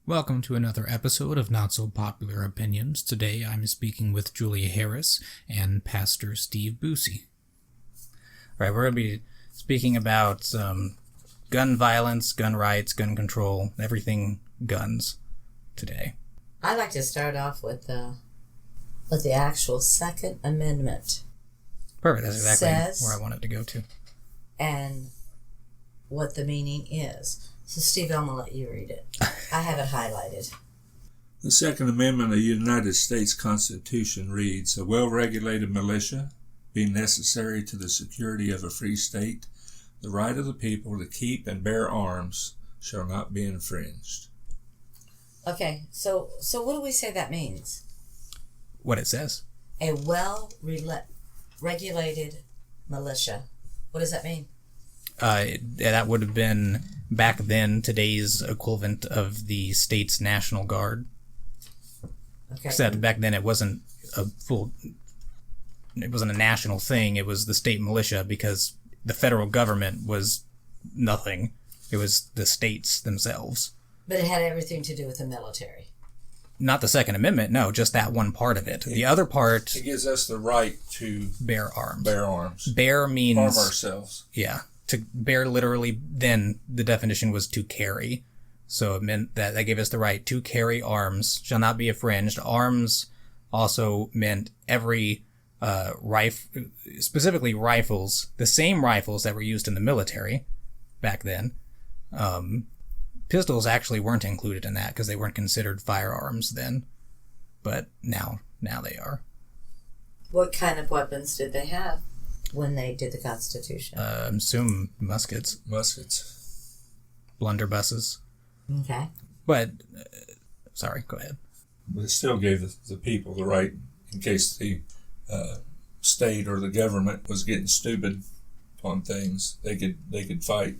Welcome to another episode of Not So Popular Opinions. Today I'm speaking with Julia Harris and Pastor Steve Buse. All right, we're going to be speaking about gun violence, gun rights, gun control, everything guns today. I'd like to start off with the actual Second Amendment. Perfect, that's exactly where I wanted to go to. And what the meaning is. So, Steve, I'm going to let you read it. I have it highlighted. The Second Amendment of the United States Constitution reads, "A well-regulated militia, being necessary to the security of a free state, the right of the people to keep and bear arms shall not be infringed." Okay, so what do we say that means? What it says. A well-regulated militia. What does that mean? That would have been, back then, today's equivalent of the state's National Guard. Okay. Except back then it wasn't a national thing. It was the state militia because the federal government was nothing. It was the states themselves. But it had everything to do with the military. Not the Second Amendment, no, just that one part of it. The other part... It gives us the right to bear arms. Bear arms. Bear means... Arm ourselves. Yeah. To bear literally, then the definition was to carry. So it meant that gave us the right to carry arms, shall not be infringed. Arms also meant every rifle, specifically rifles, the same rifles that were used in the military back then. Pistols actually weren't included in that because they weren't considered firearms then. But now they are. What kind of weapons did they have when they did the Constitution? Assume muskets. Muskets. Blunderbusses. Okay. But, sorry, go ahead. But it still gave the people the right, in case the state or the government was getting stupid on things, they could fight,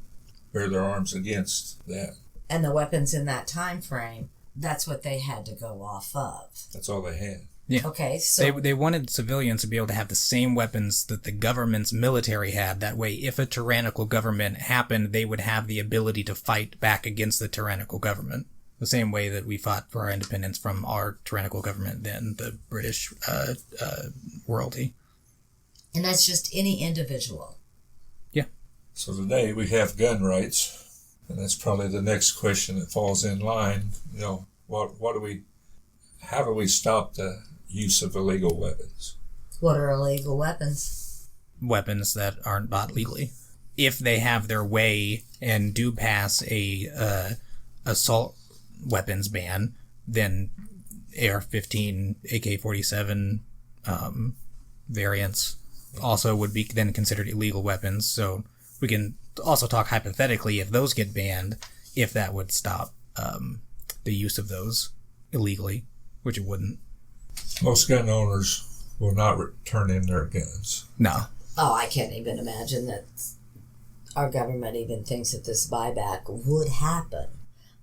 bear their arms against that. And the weapons in that time frame, that's what they had to go off of. That's all they had. Yeah. Okay, so... They wanted civilians to be able to have the same weapons that the government's military had. That way, if a tyrannical government happened, they would have the ability to fight back against the tyrannical government. The same way that we fought for our independence from our tyrannical government then, the British royalty. And that's just any individual. Yeah. So today we have gun rights, and that's probably the next question that falls in line. You know, how do we stop the use of illegal weapons? What are illegal weapons? Weapons that aren't bought legally. If they have their way and do pass a assault weapons ban, then AR-15, AK-47 variants also would be then considered illegal weapons. So we can also talk hypothetically if those get banned, if that would stop the use of those illegally, which it wouldn't. Most gun owners will not turn in their guns. No. Oh, I can't even imagine that our government even thinks that this buyback would happen.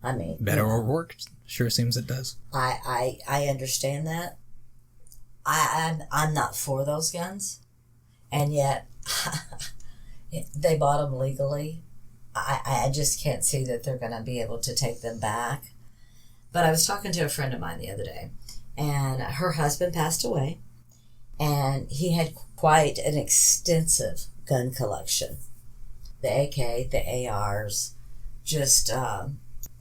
I mean... Beto O'Rourke sure seems it does. I understand that. I'm not for those guns. And yet, they bought them legally. I just can't see that they're going to be able to take them back. But I was talking to a friend of mine the other day, and her husband passed away, and he had quite an extensive gun collection. The AK, the ARs, just a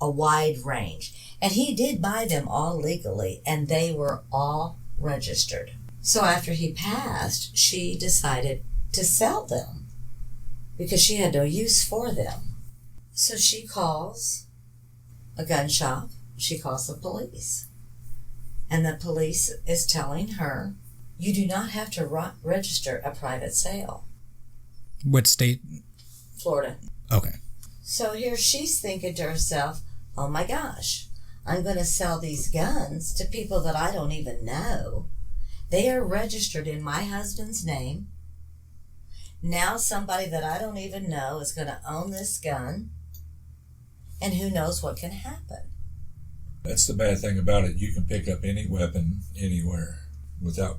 wide range. And he did buy them all legally, and they were all registered. So after he passed, she decided to sell them because she had no use for them. So she calls a gun shop. She calls the police. And the police is telling her, you do not have to register a private sale. What state? Florida. Okay. So here she's thinking to herself, oh my gosh, I'm going to sell these guns to people that I don't even know. They are registered in my husband's name. Now somebody that I don't even know is going to own this gun. And who knows what can happen. That's the bad thing about it. You can pick up any weapon anywhere without...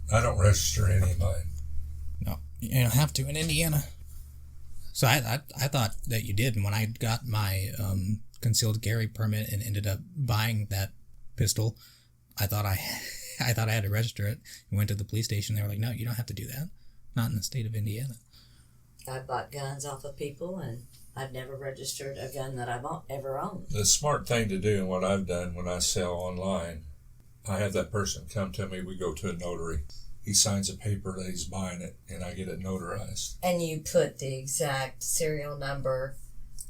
I don't register any of mine. No, you don't have to in Indiana. So I thought that you did. And when I got my concealed carry permit and ended up buying that pistol, I thought I had to register it. And went to the police station. They were like, no, you don't have to do that. Not in the state of Indiana. I've bought guns off of people, and I've never registered a gun that I've ever owned. The smart thing to do, and what I've done when I sell online, I have that person come to me. We go to a notary. He signs a paper that he's buying it, and I get it notarized. And you put the exact serial number,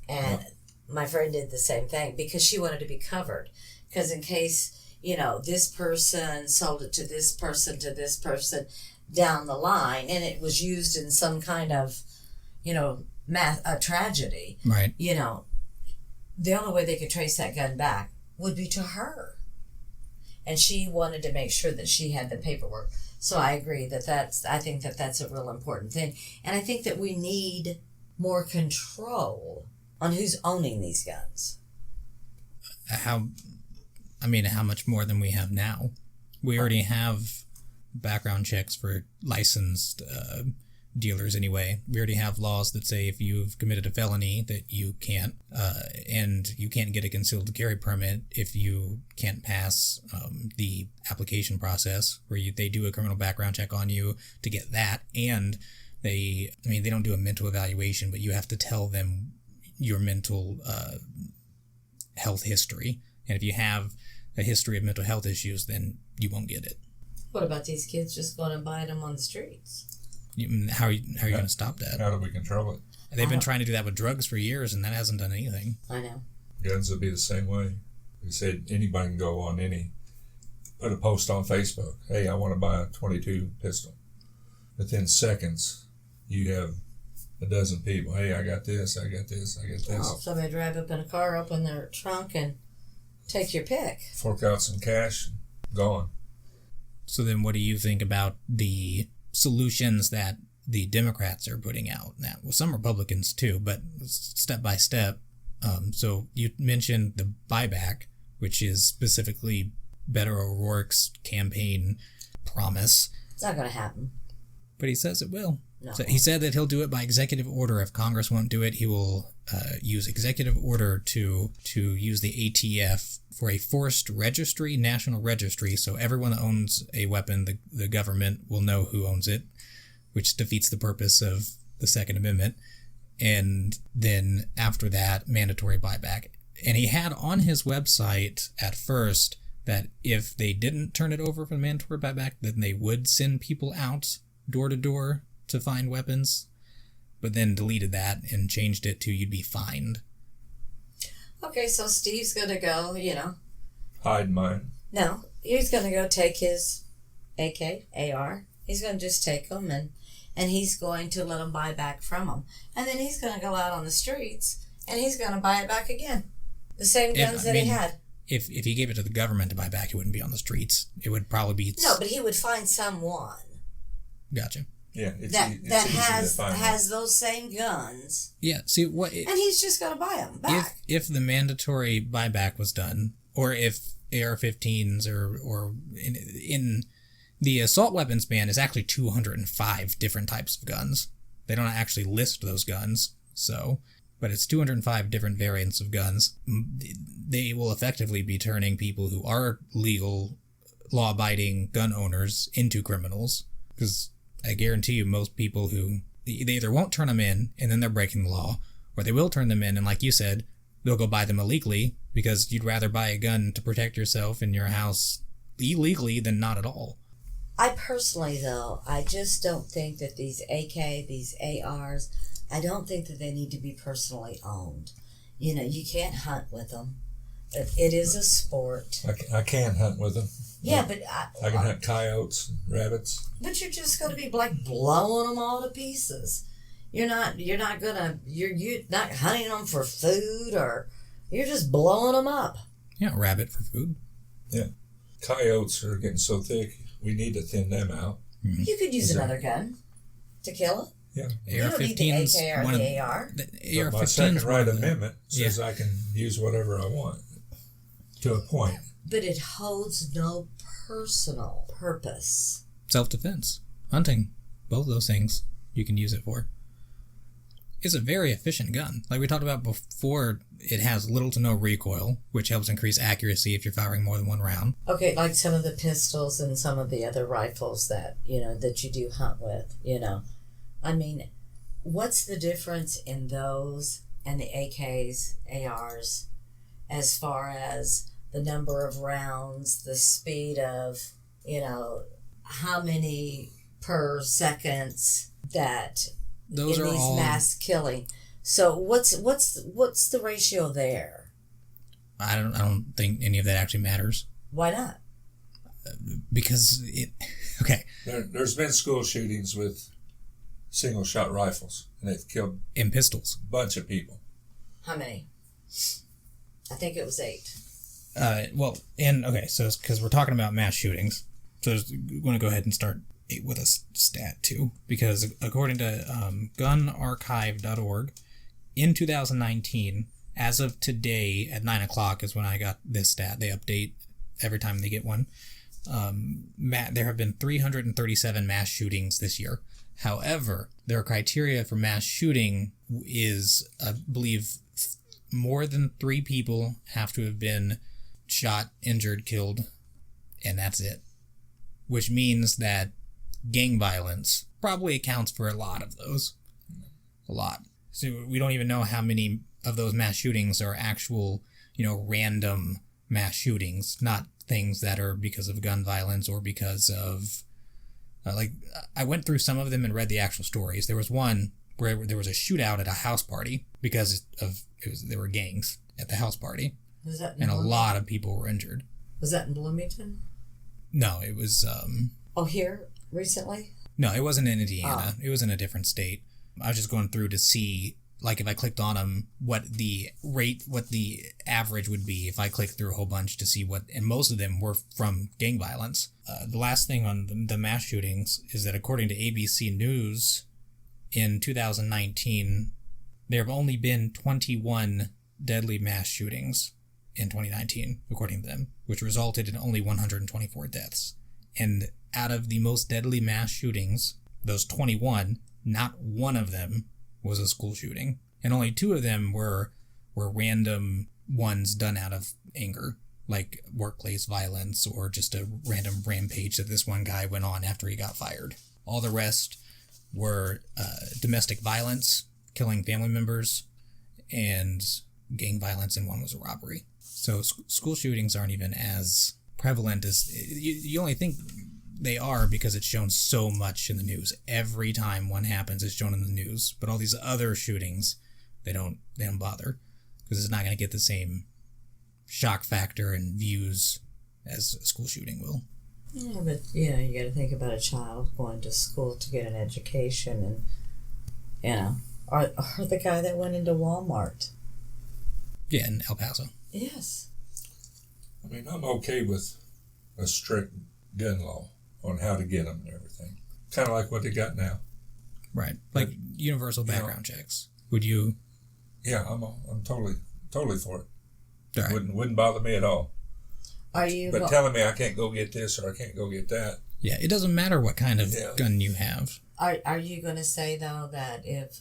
and my friend did the same thing because she wanted to be covered. Because in case, this person sold it to this person down the line, and it was used in some kind of, a tragedy. Right. The only way they could trace that gun back would be to her. And she wanted to make sure that she had the paperwork. So I agree I think that's a real important thing. And I think that we need more control on who's owning these guns. How much more than we have now? We already have background checks for licensed dealers anyway. We already have laws that say if you've committed a felony that you can't, and you can't get a concealed carry permit if you can't pass the application process where they do a criminal background check on you to get that. And they don't do a mental evaluation, but you have to tell them your mental health history. And if you have a history of mental health issues, then you won't get it. What about these kids just going and buying them on the streets? How are you going to stop that? How do we control it? They've been trying to do that with drugs for years, and that hasn't done anything. I know. Guns would be the same way. We said anybody can go on put a post on Facebook. Hey, I want to buy a .22 pistol. Within seconds, you have a dozen people. Hey, I got this, I got this, I got this. Oh, somebody drive up in a car, open their trunk, and take your pick. Fork out some cash, gone. So then what do you think about the solutions that the Democrats are putting out now? Well, some Republicans too, but step by step. So you mentioned the buyback, which is specifically Beto O'Rourke's campaign promise. It's not going to happen. But he says it will. No. So he said that he'll do it by executive order. If Congress won't do it, he will use executive order to use the ATF for a forced registry, national registry, so everyone that owns a weapon, the government will know who owns it, which defeats the purpose of the Second Amendment. And then after that, mandatory buyback. And he had on his website at first that if they didn't turn it over for the mandatory buyback, then they would send people out door to door to find weapons, but then deleted that and changed it to you'd be fined. Okay, so Steve's going to go, Hide mine. No, he's going to go take his AK, AR. He's going to just take them and he's going to let them buy back from them. And then he's going to go out on the streets and he's going to buy it back again. The same guns that he had. If he gave it to the government to buy back, it wouldn't be on the streets. It would probably be... No, but he would find someone. Gotcha. Yeah, that has those same guns. Yeah, see what... and he's just going to buy them back. If the mandatory buyback was done, or if AR-15s or in the assault weapons ban is actually 205 different types of guns. They don't actually list those guns, but it's 205 different variants of guns. They will effectively be turning people who are legal, law-abiding gun owners into criminals, because I guarantee you most people who, they either won't turn them in and then they're breaking the law, or they will turn them in and like you said, they'll go buy them illegally because you'd rather buy a gun to protect yourself in your house illegally than not at all. I personally, though, I just don't think that these AK, these ARs, I don't think that they need to be personally owned. You can't hunt with them. It is a sport. I can hunt with them. Yeah, but I can hunt coyotes and rabbits. But you're just going to be like blowing them all to pieces. You're not hunting them for food, or you're just blowing them up. Yeah, rabbit for food. Yeah, coyotes are getting so thick. We need to thin them out. Mm-hmm. You could use another gun to kill it. Yeah, you don't need the AK or the AR. The AR-15's my second right amendment says I can use whatever I want to a point. But it holds no personal purpose. Self-defense, hunting, both of those things you can use it for. is a very efficient gun. Like we talked about before, it has little to no recoil, which helps increase accuracy if you're firing more than one round. Okay, like some of the pistols and some of the other rifles that, that you do hunt with, I mean, what's the difference in those and the AKs, ARs, as far as the number of rounds, the speed of, how many per seconds that those in are these all mass killing. So what's the ratio there? I don't think any of that actually matters. Why not? Because okay. There's been school shootings with single shot rifles, and they've killed in pistols a bunch of people. How many? I think it was 8. So because we're talking about mass shootings, so we're going to go ahead and start with a stat too, because according to gunarchive.org, in 2019, as of today at 9 o'clock is when I got this stat. They update every time they get one. There have been 337 mass shootings this year. However, their criteria for mass shooting is, I believe, more than 3 people have to have been shot, injured, killed, and that's it. Which means that gang violence probably accounts for a lot of those. A lot. So we don't even know how many of those mass shootings are actual, random mass shootings, not things that are because of gun violence or because of, I went through some of them and read the actual stories. There was one where there was a shootout at a house party because there were gangs at the house party. Was that and a lot of people were injured. Was that in Bloomington? No, it was... here recently? No, it wasn't in Indiana. It was in a different state. I was just going through to see, if I clicked on them, what the average would be if I clicked through a whole bunch to see and most of them were from gang violence. The last thing on the mass shootings is that according to ABC News, in 2019, there have only been 21 deadly mass shootings in 2019, according to them, which resulted in only 124 deaths. And out of the most deadly mass shootings, those 21, not one of them was a school shooting. And only 2 of them were random ones done out of anger, like workplace violence or just a random rampage that this one guy went on after he got fired. All the rest were domestic violence, killing family members, and gang violence, and one was a robbery. So school shootings aren't even as prevalent as you only think they are because it's shown so much in the news. Every time one happens, it's shown in the news. But all these other shootings, they don't bother because it's not going to get the same shock factor and views as a school shooting will. Yeah, but you got to think about a child going to school to get an education, and or the guy that went into Walmart. Yeah, in El Paso. Yes. I mean, I'm okay with a strict gun law on how to get them and everything. Kind of like what they got now. Right. Like universal background checks. Would you? Yeah, I'm totally for it. Right. Wouldn't bother me at all. Are you? But telling me I can't go get this or I can't go get that. Yeah, it doesn't matter what kind of gun you have. Are you going to say though that if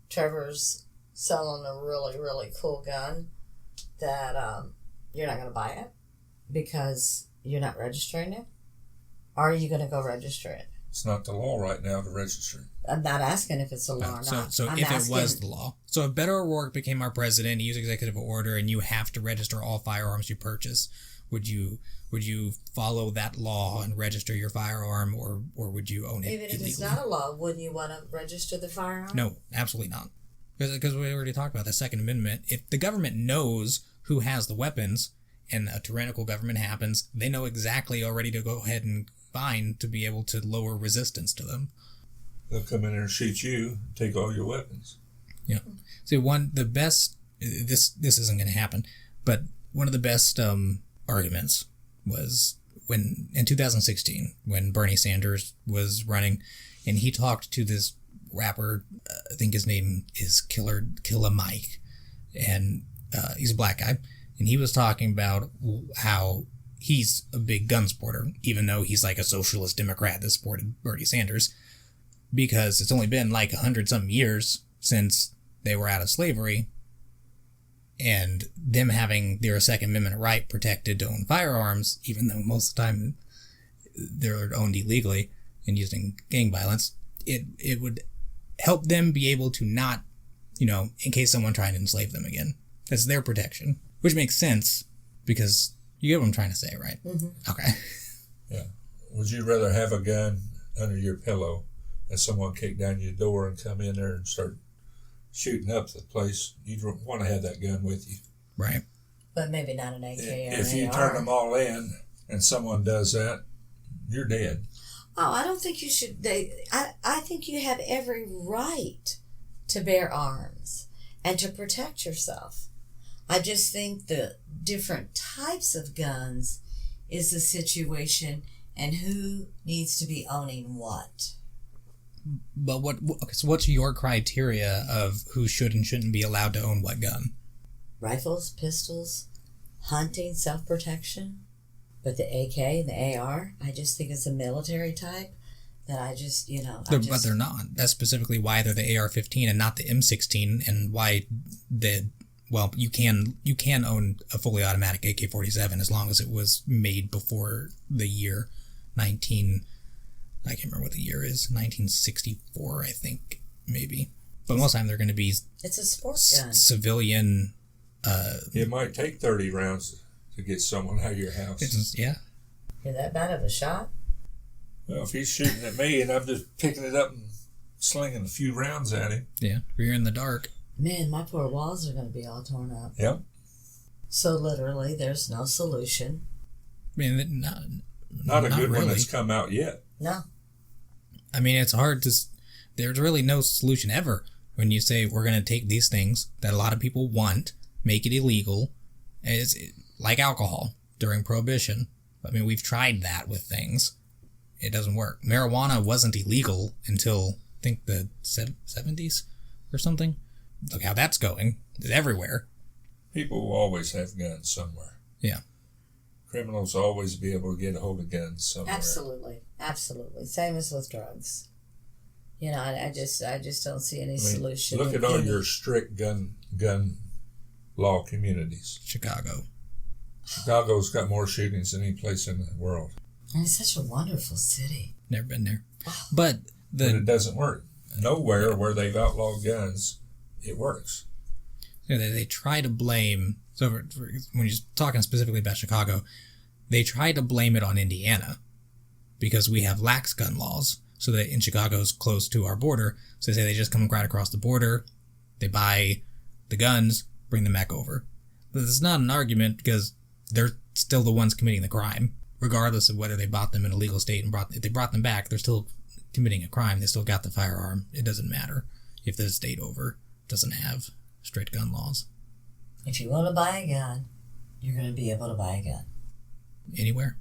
Trevor's selling a really, really cool gun, that you're not going to buy it because you're not registering it? Or are you going to go register it? It's not the law right now to register. I'm not asking if it's the law or not. So if it was the law. So if Beto O'Rourke became our president, he used executive order, and you have to register all firearms you purchase, would you follow that law and register your firearm, or would you own it Even if illegally? it's not a law, wouldn't you want to register the firearm? No, absolutely not. Because we already talked about the Second Amendment. If the government knows who has the weapons and a tyrannical government happens, they know exactly already to go ahead and find to be able to lower resistance to them. They'll come in there and shoot you, take all your weapons. Yeah. See, this isn't going to happen, but one of the best arguments was when in 2016 when Bernie Sanders was running, and he talked to this rapper, I think his name is Killer Mike, and he's a black guy, and he was talking about how he's a big gun supporter, even though he's like a socialist Democrat that supported Bernie Sanders, because it's only been like 100-something years since they were out of slavery, and them having their Second Amendment right protected to own firearms, even though most of the time they're owned illegally and used in gang violence, it would help them be able to not, in case someone tried to enslave them again. That's their protection, which makes sense because you get what I'm trying to say, right? Mm-hmm. Okay. Yeah. Would you rather have a gun under your pillow and someone kick down your door and come in there and start shooting up the place? You'd want to have that gun with you. Right. But maybe not an AK or If an you AR. turn them all in and someone does that, you're dead. Oh, I don't think you should. I think you have every right to bear arms and to protect yourself. I just think the different types of guns is the situation and who needs to be owning what. But so what's your criteria of who should and shouldn't be allowed to own what gun? Rifles, pistols, hunting, self-protection. But the AK and the AR, I just think it's a military type that But they're not. That's specifically why they're the AR-15 and not the M16, and why you can own a fully automatic AK-47 as long as it was made before the year I can't remember what the year is, 1964, I think, maybe. But most of the time they're going to be it's a sports gun. Civilian. It might take 30 rounds to get someone out of your house. Yeah. You're that bad of a shot? Well, if he's shooting at me and I'm just picking it up and slinging a few rounds at him. Yeah, if you're in the dark. Man, my poor walls are going to be all torn up. Yep. So literally, there's no solution. I mean, Not a good really. one that's come out yet. No. I mean, it's hard to... There's really no solution ever when you say we're going to take these things that a lot of people want, make it illegal. It's like alcohol during Prohibition. I mean, we've tried that with things. It doesn't work. Marijuana wasn't illegal until, I think, the 70s or something. Look how that's going. It's everywhere. People will always have guns somewhere. Yeah. Criminals will always be able to get a hold of guns somewhere. Absolutely. Same as with drugs. I just don't see any solution. Look at all your strict gun law communities. Chicago's got more shootings than any place in the world. And it's such a wonderful city. Never been there. But it doesn't work. Nowhere where they've outlawed guns, it works. They try to blame... So when you're talking specifically about Chicago, they try to blame it on Indiana because we have lax gun laws. So that in Chicago's close to our border, so they say they just come right across the border, they buy the guns, bring them back over. But it's not an argument because they're still the ones committing the crime, regardless of whether they bought them in a legal state and if they brought them back, they're still committing a crime. They still got the firearm. It doesn't matter if the state over doesn't have strict gun laws. If you want to buy a gun, you're going to be able to buy a gun. Anywhere,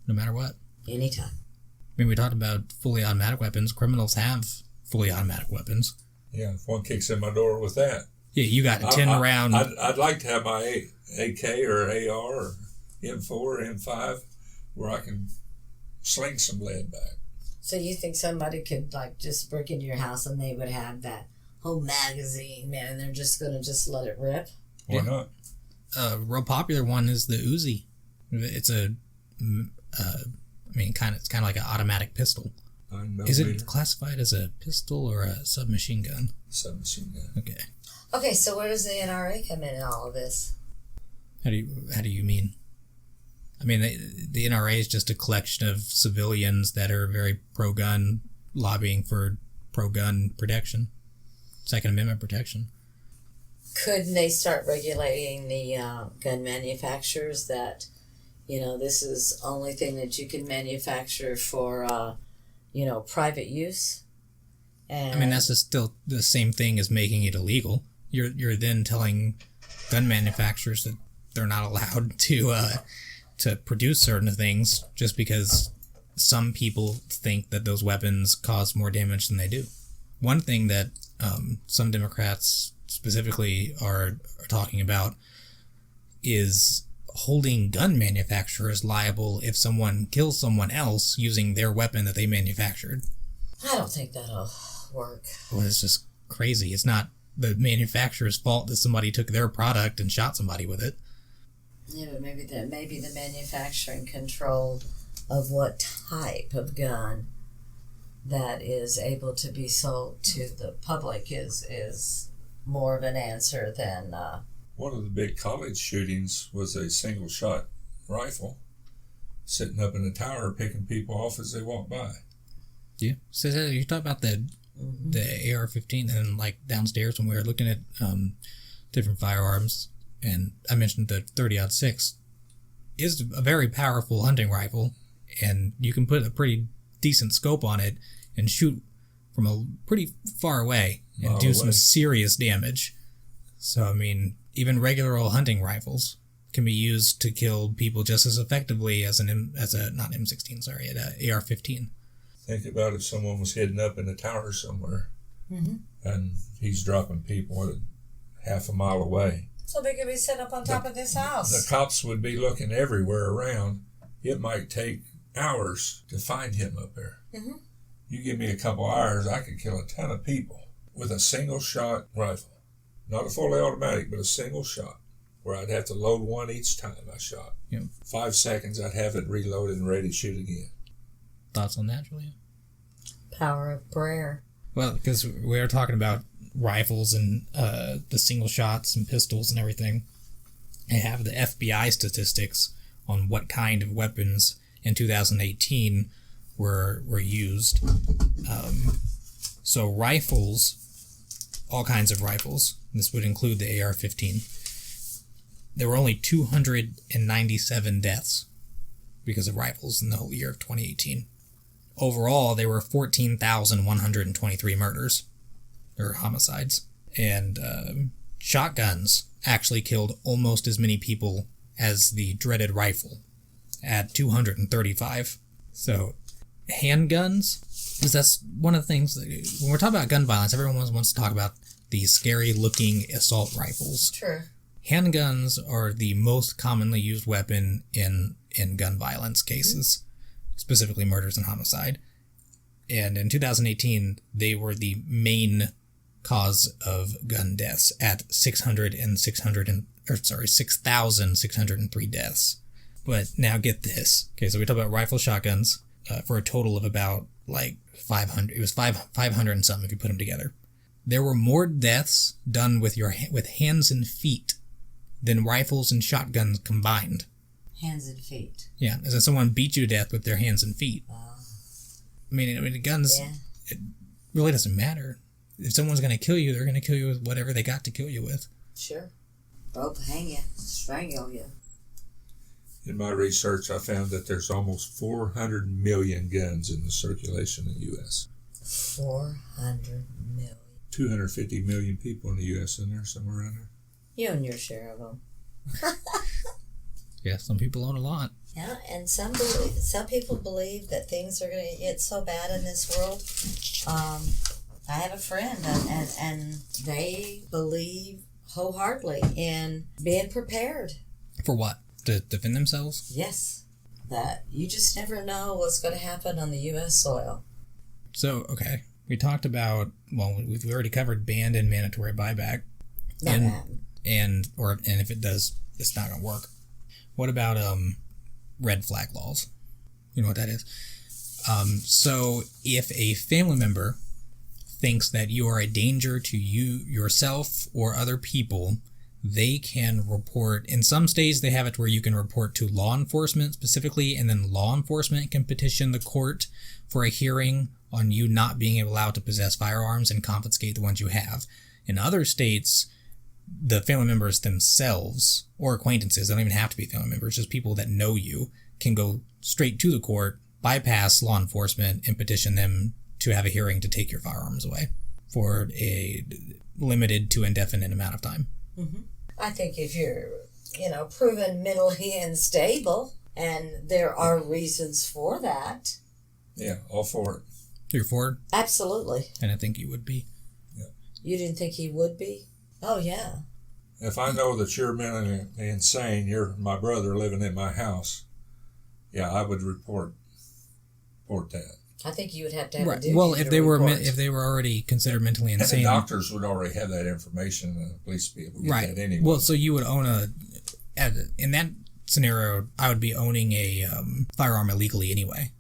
no matter what. Anytime. I mean, we talked about fully automatic weapons. Criminals have fully automatic weapons. Yeah, if one kicks in my door with that. Yeah, you got a 10 round... I'd like to have my AK or AR or M4 or M5 where I can sling some lead back. So you think somebody could just break into your house and they would have that whole magazine, man, and they're just going to just let it rip? Why not? A real popular one is the Uzi. It's it's kind of like an automatic pistol. Is it classified as a pistol or a submachine gun? Submachine gun. Okay. Okay, so where does the NRA come in all of this? How do you mean? I mean, the NRA is just a collection of civilians that are very pro-gun, lobbying for pro-gun protection, Second Amendment protection. Couldn't they start regulating the gun manufacturers that, this is the only thing that you can manufacture for, private use? And I mean, that's just still the same thing as making it illegal. You're then telling gun manufacturers that they're not allowed to produce certain things just because some people think that those weapons cause more damage than they do. One thing that some Democrats specifically are talking about is holding gun manufacturers liable if someone kills someone else using their weapon that they manufactured. I don't think that'll work. Well, it's just crazy. It's not the manufacturer's fault that somebody took their product and shot somebody with it. Yeah, but maybe the manufacturing control of what type of gun that is able to be sold to the public is more of an answer than... One of the big college shootings was a single-shot rifle sitting up in the tower picking people off as they walk by. Yeah. So you talk about the AR-15 and like downstairs when we were looking at different firearms, and I mentioned the 30-06 is a very powerful hunting rifle, and you can put a pretty decent scope on it and shoot from a pretty far away and do some serious damage. So, I mean, even regular old hunting rifles can be used to kill people just as effectively as an AR-15. Think about if someone was hidden up in a tower somewhere, and he's dropping people at half a mile away. So they could be set up on top of this house. The cops would be looking everywhere around. It might take hours to find him up there. Mm-hmm. You give me a couple hours, I could kill a ton of people with a single-shot rifle. Not a fully automatic, but a single shot, where I'd have to load one each time I shot. Yep. 5 seconds, I'd have it reloaded and ready to shoot again. Thoughts on that, Julia? Power of prayer. Well, because we were talking about rifles and the single shots and pistols and everything. I have the FBI statistics on what kind of weapons in 2018 were used. So rifles, all kinds of rifles, this would include the AR-15. There were only 297 deaths because of rifles in the whole year of 2018. Overall, there were 14,123 murders, or homicides. And shotguns actually killed almost as many people as the dreaded rifle, at 235. So, handguns, because that's one of the things, that, when we're talking about gun violence, everyone wants to talk about these scary-looking assault rifles. True. Handguns are the most commonly used weapon in gun violence cases, specifically murders and homicide. And in 2018, they were the main cause of gun deaths at 6,603 deaths. But now get this. Okay, so we talk about rifle shotguns for a total of about like 500. It was 500 and something if you put them together. There were more deaths done with hands and feet than rifles and shotguns combined. Hands and feet. Yeah, as in someone beat you to death with their hands and feet. I mean, guns, it really doesn't matter. If someone's going to kill you, they're going to kill you with whatever they got to kill you with. Sure. Rope, hang you, strangle you. In my research, I found that there's almost 400 million guns in the circulation in the U.S. 400 million. 250 million people in the U.S. in there, somewhere around there. You and your share of them. Yeah, some people own a lot. Yeah, and some people believe that things are going to get so bad in this world. I have a friend, and they believe wholeheartedly in being prepared. For what? To defend themselves? Yes. That you just never know what's going to happen on the U.S. soil. So, okay. We talked about, well, we've already covered banned and mandatory buyback. And if it does, it's not going to work. What about red flag laws? You know what that is? So if a family member thinks that you are a danger to you, yourself, or other people, they can report. In some states, they have it where you can report to law enforcement specifically, and then law enforcement can petition the court for a hearing on you not being allowed to possess firearms and confiscate the ones you have. In other states, the family members themselves, or acquaintances, they don't even have to be family members, just people that know you, can go straight to the court, bypass law enforcement, and petition them to have a hearing to take your firearms away for a limited to indefinite amount of time. Mm-hmm. I think if you're, proven mentally unstable, and there are reasons for that. Yeah, all for it. You're for it? Absolutely. And I think you would be. Yeah. You didn't think he would be? Oh, yeah. If I know that you're mentally insane, you're my brother living in my house, yeah, I would report that. I think you would have to have a Right. duty Well, to if they were report. if they were already considered mentally And the insane, doctors would already have that information and at least be able to get right? that anyway. Well, so you would own in that scenario, I would be owning a firearm illegally anyway.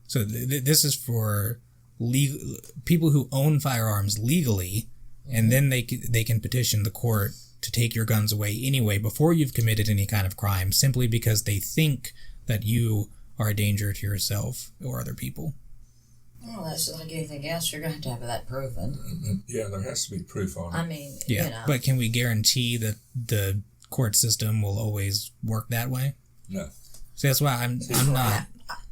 So this is for people who own firearms legally, and then they can petition the court to take your guns away anyway before you've committed any kind of crime, simply because they think that you are a danger to yourself or other people. Well, that's just like anything else. You're going to have that proven. Yeah, there has to be proof on it. I mean, Yeah, you know. but can we guarantee that the court system will always work that way? No. So that's why I'm not.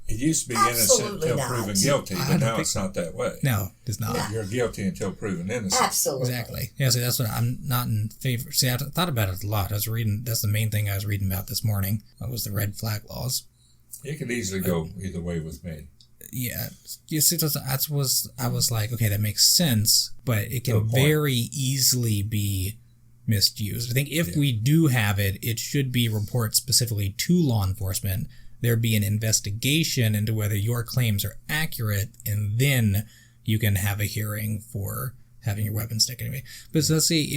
It used to be innocent Absolutely until not. proven guilty, but now it's not that way. No, it's not. No. You're guilty until proven innocent. Absolutely. Exactly. Yeah, so that's what I'm not in favor. See, I thought about it a lot. I was reading, that's the main thing I was reading about this morning, was the red flag laws. It could easily go either way with me. Yeah. You see, I was like, okay, that makes sense, but it To a can point. very easily be misused. I think if we do have it, it should be reported specifically to law enforcement. There be an investigation into whether your claims are accurate, and then you can have a hearing for having your weapons taken away. But so let's see,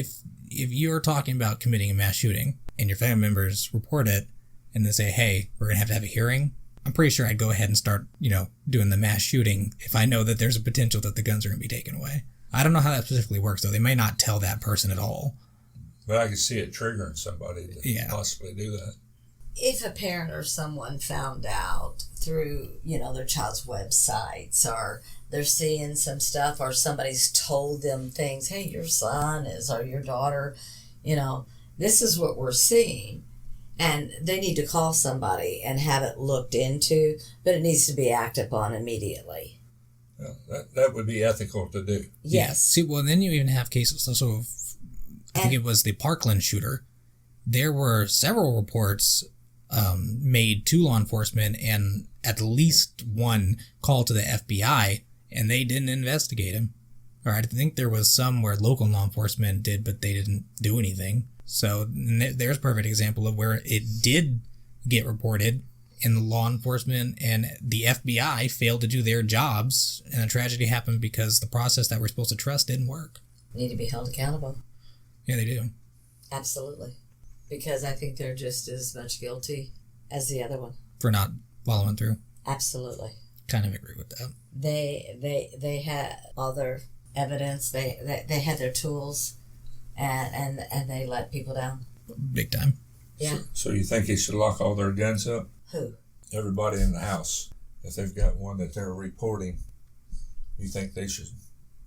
if you're talking about committing a mass shooting and your family members report it and they say, hey, we're going to have a hearing, I'm pretty sure I'd go ahead and start, doing the mass shooting if I know that there's a potential that the guns are going to be taken away. I don't know how that specifically works, though. They may not tell that person at all. But I can see it triggering somebody to Yeah. possibly do that. If a parent or someone found out through, their child's websites, or they're seeing some stuff, or somebody's told them things, hey, your son is, or your daughter, this is what we're seeing, and they need to call somebody and have it looked into, but it needs to be acted upon immediately. Well, that would be ethical to do. Yeah. Yes. See, well, then you even have cases. So I think it was the Parkland shooter. There were several reports made to law enforcement, and at least one call to the FBI, and they didn't investigate him. Or I think there was some where local law enforcement did, but they didn't do anything. So there's a perfect example of where it did get reported, and the law enforcement and the FBI failed to do their jobs, and a tragedy happened because the process that we're supposed to trust didn't work. Need to be held accountable. Yeah, they do. Absolutely. Because I think they're just as much guilty as the other one. For not following through. Absolutely. Kind of agree with that. They had all their evidence. They had their tools, and they let people down. Big time. Yeah. So you think they should lock all their guns up? Who? Everybody in the house. If they've got one that they're reporting, you think they should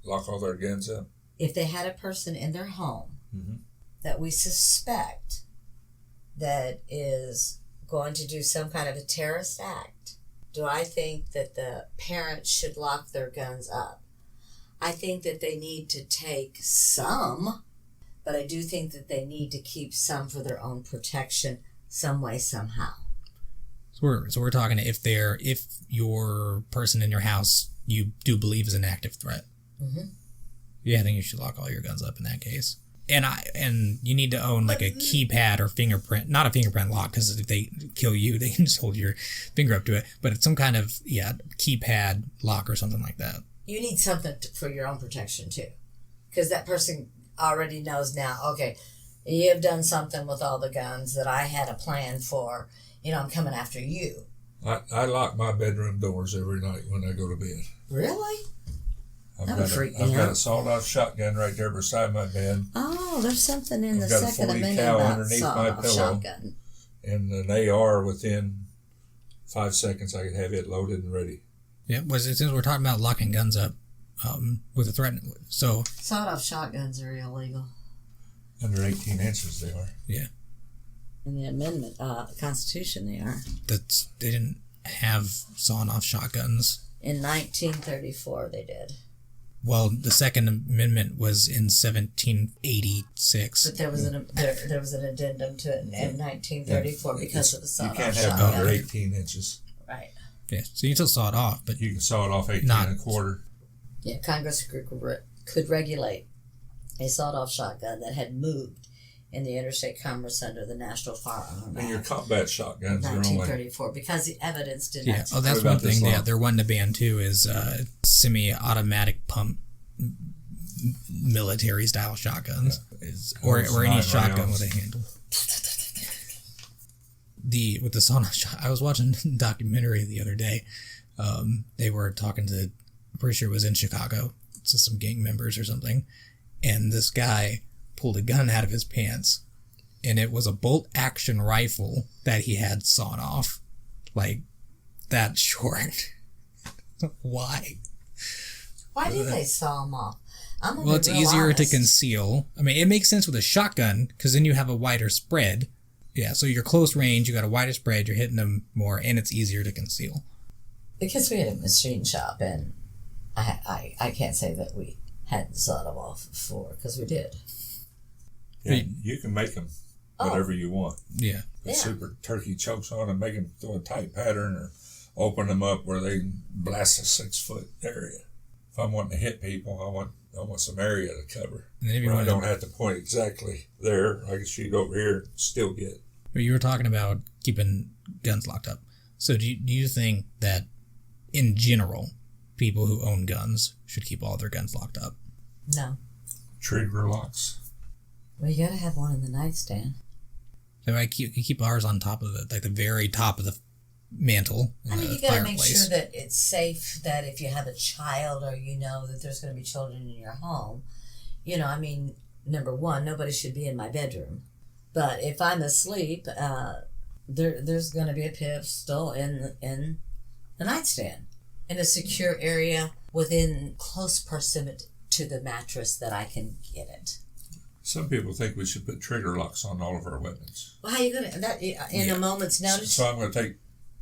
lock all their guns up? If they had a person in their home that we suspect that is going to do some kind of a terrorist act, do I think that the parents should lock their guns up? I think that they need to take some, but I do think that they need to keep some for their own protection some way, somehow. So we're talking if your person in your house you do believe is an active threat. Mm-hmm. Yeah, I think you should lock all your guns up in that case. And you need to own like a keypad or fingerprint, not a fingerprint lock, because if they kill you, they can just hold your finger up to it. But it's some kind of keypad lock or something like that. You need something for your own protection too, because that person already knows now. Okay, you have done something with all the guns that I had a plan for. I'm coming after you. I lock my bedroom doors every night when I go to bed. Really? I've That would freak me got out. a sawed-off shotgun right there beside my bed, Oh, there's something in I've the got a Second 40 Amendment cal about underneath my sawed-off pillow. shotgun. and an AR within 5 seconds. I could have it loaded and ready. Yeah, since we're talking about locking guns up with a threat, so Sawed-off shotguns are illegal. Under 18 inches they are. yeah, In the amendment, Constitution, they are. they didn't have sawn-off shotguns. In 1934, they did. Well, the Second Amendment was in 1786. But there was an addendum to it in 1934 because of the You sawed-off can't have shotgun. under 18 inches. Right. Yeah, so you still saw it off, but You can saw it off 18 Not- and a quarter. Yeah, Congress could regulate a sawed-off shotgun that had moved in the Interstate Commerce under the National Firearm And your Act, combat shotguns are only 1934, because the evidence did Yeah. not Oh, that's What about one thing. this Yeah, law? they're wanting to ban too is semi-automatic pump military style shotguns, or any 9 shotgun rounds. with a handle. With the sauna shot, I was watching a documentary the other day. They were talking to, I'm pretty sure it was in Chicago, to some gang members or something, and this guy pulled a gun out of his pants, and it was a bolt action rifle that he had sawn off, like that short. Why? Why do they saw them off? Well, it's easier to conceal. I mean, it makes sense with a shotgun because then you have a wider spread. Yeah, so you're close range, you got a wider spread, you're hitting them more, and it's easier to conceal. Because we had a machine shop, and I can't say that we hadn't sawed them off before, because we did. Yeah, you can make them whatever you want. Yeah. Put super turkey chokes on and make them throw a tight pattern, or open them up where they can blast a 6-foot area. If I'm wanting to hit people, I want some area to cover. And then if you Where I want don't have to point exactly there. I can shoot over here and still get. You were talking about keeping guns locked up. So do you think that, in general, people who own guns should keep all their guns locked up? No. Trigger locks. Well, you gotta have one in the nightstand. So I keep ours on top of the very top of the mantle. I mean, you gotta make sure that it's safe, that if you have a child or you know that there's gonna be children in your home, I mean, number one, nobody should be in my bedroom. But if I'm asleep, there's gonna be a pistol in the nightstand, in a secure area within close proximity to the mattress that I can get it. Some people think we should put trigger locks on all of our weapons. Well, how are you gonna a moment's notice? So I'm going to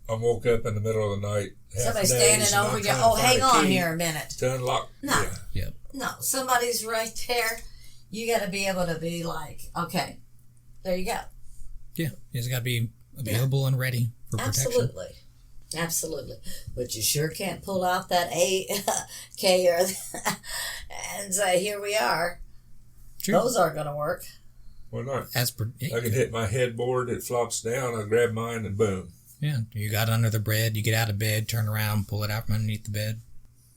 I woke up in the middle of the night. Somebody standing over you. Oh, hang on here a minute. To unlock. No. Yeah. No, somebody's right there. You got to be able to be like, okay, there you go. Yeah, it's got to be available and ready for protection. Absolutely. But you sure can't pull out that AK and say, here we are. True. Those aren't going to work. Why not? I can hit my headboard, it flops down, I grab mine, and boom. Yeah, you got it under the bed, you get out of bed, turn around, pull it out from underneath the bed.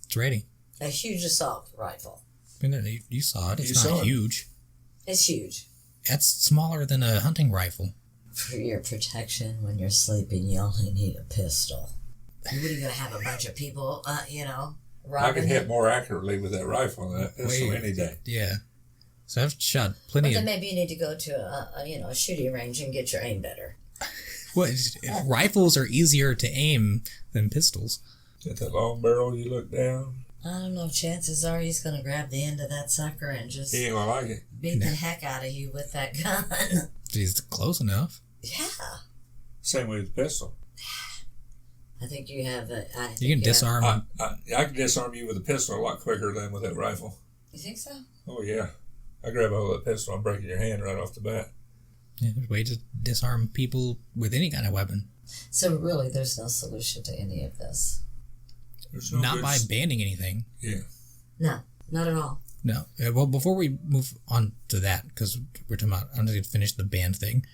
It's ready. A huge assault rifle. I mean, you saw it. It's not huge. It's huge. That's smaller than a hunting rifle. For your protection when you're sleeping, you only need a pistol. What are you going to have a bunch of people, robbing I can hit more accurately with that rifle than that pistol any day. Yeah. So I've shot plenty then maybe you need to go to a shooting range and get your aim better. Well, rifles are easier to aim than pistols. At that long barrel, you look down. I don't know. Chances are he's going to grab the end of that sucker and just He ain't going to like it. beat the heck out of you with that gun. He's close enough. Yeah. Same way with the pistol. I think you have a... You can disarm. I can disarm you with a pistol a lot quicker than with that rifle. You think so? Oh, yeah. I grab a hold of that pistol, I'm breaking your hand right off the bat. Yeah, there's a way to disarm people with any kind of weapon. So really, there's no solution to any of this. No Not by banning anything. Yeah. No, not at all. No. Well, before we move on to that, because we're talking about, I'm just going to finish the ban thing.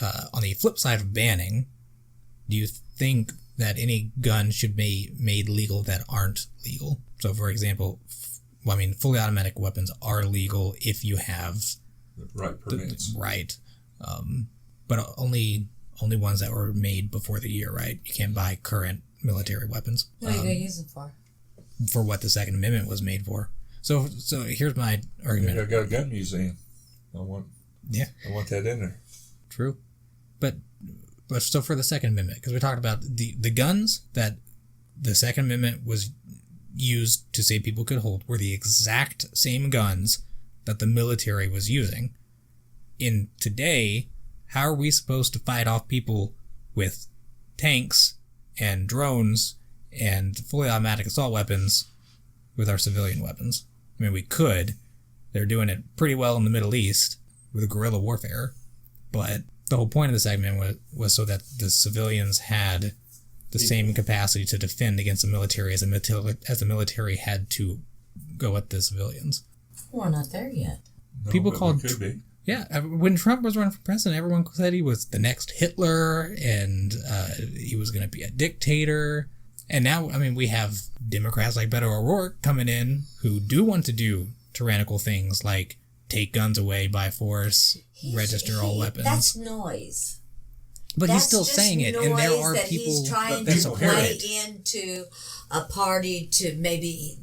On the flip side of banning, do you think that any gun should be made legal that aren't legal? So, for example, fully automatic weapons are legal if you have The right permits. Right. But only ones that were made before the year, right? You can't buy current military weapons. What are you going to use them for? For what the Second Amendment was made for. So here's my argument. I got a gun museum. I want that in there. True. But so for the Second Amendment, because we talked about the guns that the Second Amendment was used to say people could hold were the exact same guns that the military was using. In today, how are we supposed to fight off people with tanks and drones and fully automatic assault weapons with our civilian weapons? I mean, we could. They're doing it pretty well in the Middle East with guerrilla warfare, but the whole point of the segment was so that the civilians had the same capacity to defend against the military as the military had to go at the civilians. We're not there yet. No, People but called we could be. Yeah, when Trump was running for president, everyone said he was the next Hitler and he was going to be a dictator. And now, I mean, we have Democrats like Beto O'Rourke coming in who do want to do tyrannical things like take guns away by force, register all weapons. That's noise. But he's still saying it, and there are that people he's trying to play into a party to maybe,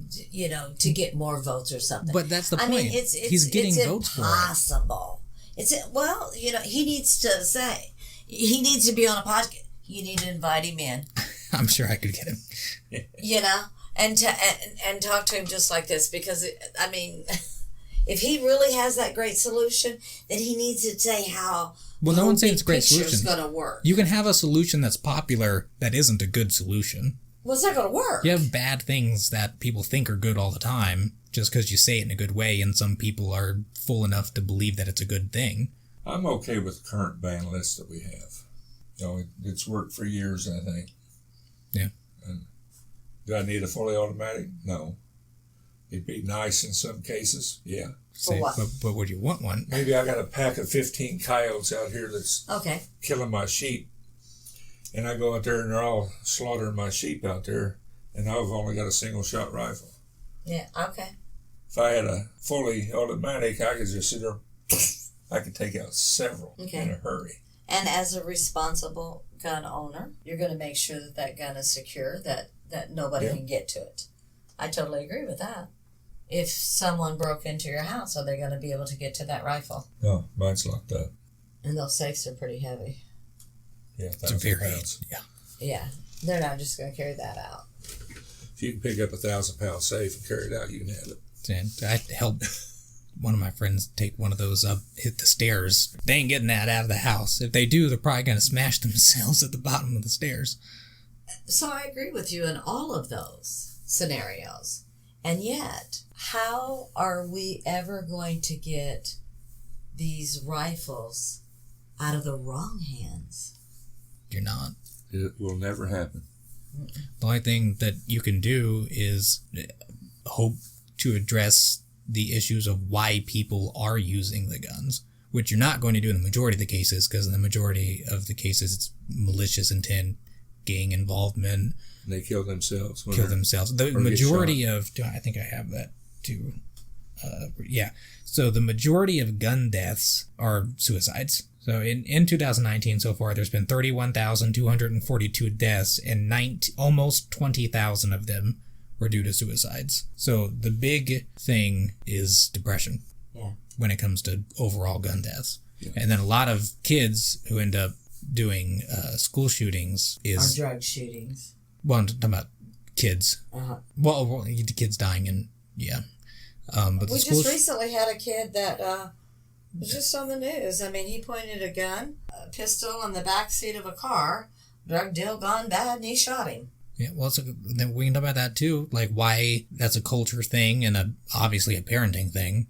to get more votes or something. But that's the point. I mean, he's getting votes for it. Impossible. He needs to say, he needs to be on a podcast. You need to invite him in. I'm sure I could get him. And talk to him just like this, because if he really has that great solution, then he needs to say how. Well, no one's saying it's a great solution. solution. Going to work. You can have a solution that's popular that isn't a good solution. Well, it's not going to work. You have bad things that people think are good all the time just because you say it in a good way, and some people are full enough to believe that it's a good thing. I'm okay with the current ban list that we have. It's worked for years, I think. Yeah. And do I need a fully automatic? No. It'd be nice in some cases, yeah. For what? But would you want one? Maybe I got a pack of 15 coyotes out here that's killing my sheep. And I go out there and they're all slaughtering my sheep out there. And I've only got a single shot rifle. Yeah, okay. If I had a fully automatic, I could just sit there. I could take out several in a hurry. And as a responsible gun owner, you're going to make sure that gun is secure, that nobody can get to it. I totally agree with that. If someone broke into your house, are they going to be able to get to that rifle? No, mine's locked up. And those safes are pretty heavy. Yeah, 1,000 pounds. Yeah, they're not just going to carry that out. If you can pick up a 1,000-pound safe and carry it out, you can have it. And I helped one of my friends take one of those up, hit the stairs. They ain't getting that out of the house. If they do, they're probably going to smash themselves at the bottom of the stairs. So I agree with you in all of those scenarios. And yet, how are we ever going to get these rifles out of the wrong hands? You're not. It will never happen. The only thing that you can do is hope to address the issues of why people are using the guns, which you're not going to do in the majority of the cases, because in the majority of the cases it's malicious intent, gang involvement. They kill themselves. The majority of, I think I have that too. So the majority of gun deaths are suicides. So in 2019 so far, there's been 31,242 deaths, and almost 20,000 of them were due to suicides. So the big thing is depression when it comes to overall gun deaths. Yeah. And then a lot of kids who end up doing school shootings or drug shootings. Well, I'm talking about kids. Uh-huh. Well, the kids dying, and but we just recently had a kid that was just on the news. I mean, he pointed a pistol in the back seat of a car, drug deal gone bad, and he shot him. Yeah, well, then we can talk about that too, like why that's a culture thing and obviously a parenting thing.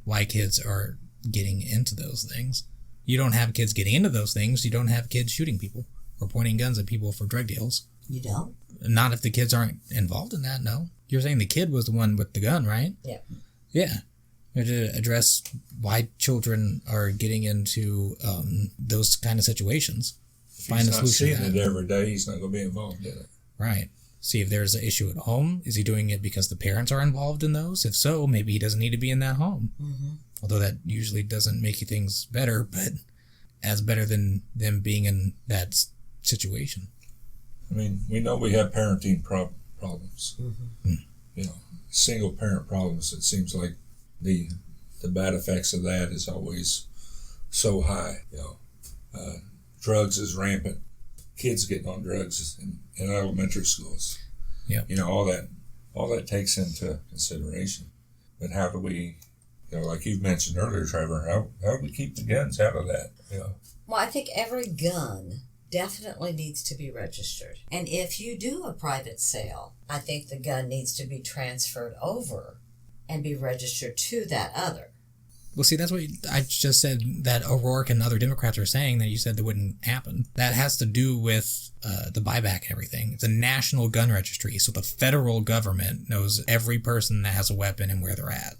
Why kids are getting into those things. You don't have kids getting into those things. You don't have kids shooting people or pointing guns at people for drug deals. You don't? Not if the kids aren't involved in that, no. You're saying the kid was the one with the gun, right? Yeah. Yeah. You have to address why children are getting into those kind of situations. If he's not seeing it every day, he's not going to be involved in it. Right. See if there's an issue at home. Is he doing it because the parents are involved in those? If so, maybe he doesn't need to be in that home. Mm-hmm. Although that usually doesn't make things better, but as better than them being in that situation. I mean, we know we have parenting problems. Mm-hmm. Single parent problems. It seems like the bad effects of that is always so high. Drugs is rampant. Kids getting on drugs in elementary schools. Yeah. All that takes into consideration. But how do we, like you've mentioned earlier, Trevor, how do we keep the guns out of that? Well, I think every gun definitely needs to be registered. And if you do a private sale, I think the gun needs to be transferred over and be registered to that other. Well, see, that's what I just said that O'Rourke and other Democrats are saying that you said that wouldn't happen. That has to do with the buyback and everything. It's a national gun registry, so the federal government knows every person that has a weapon and where they're at.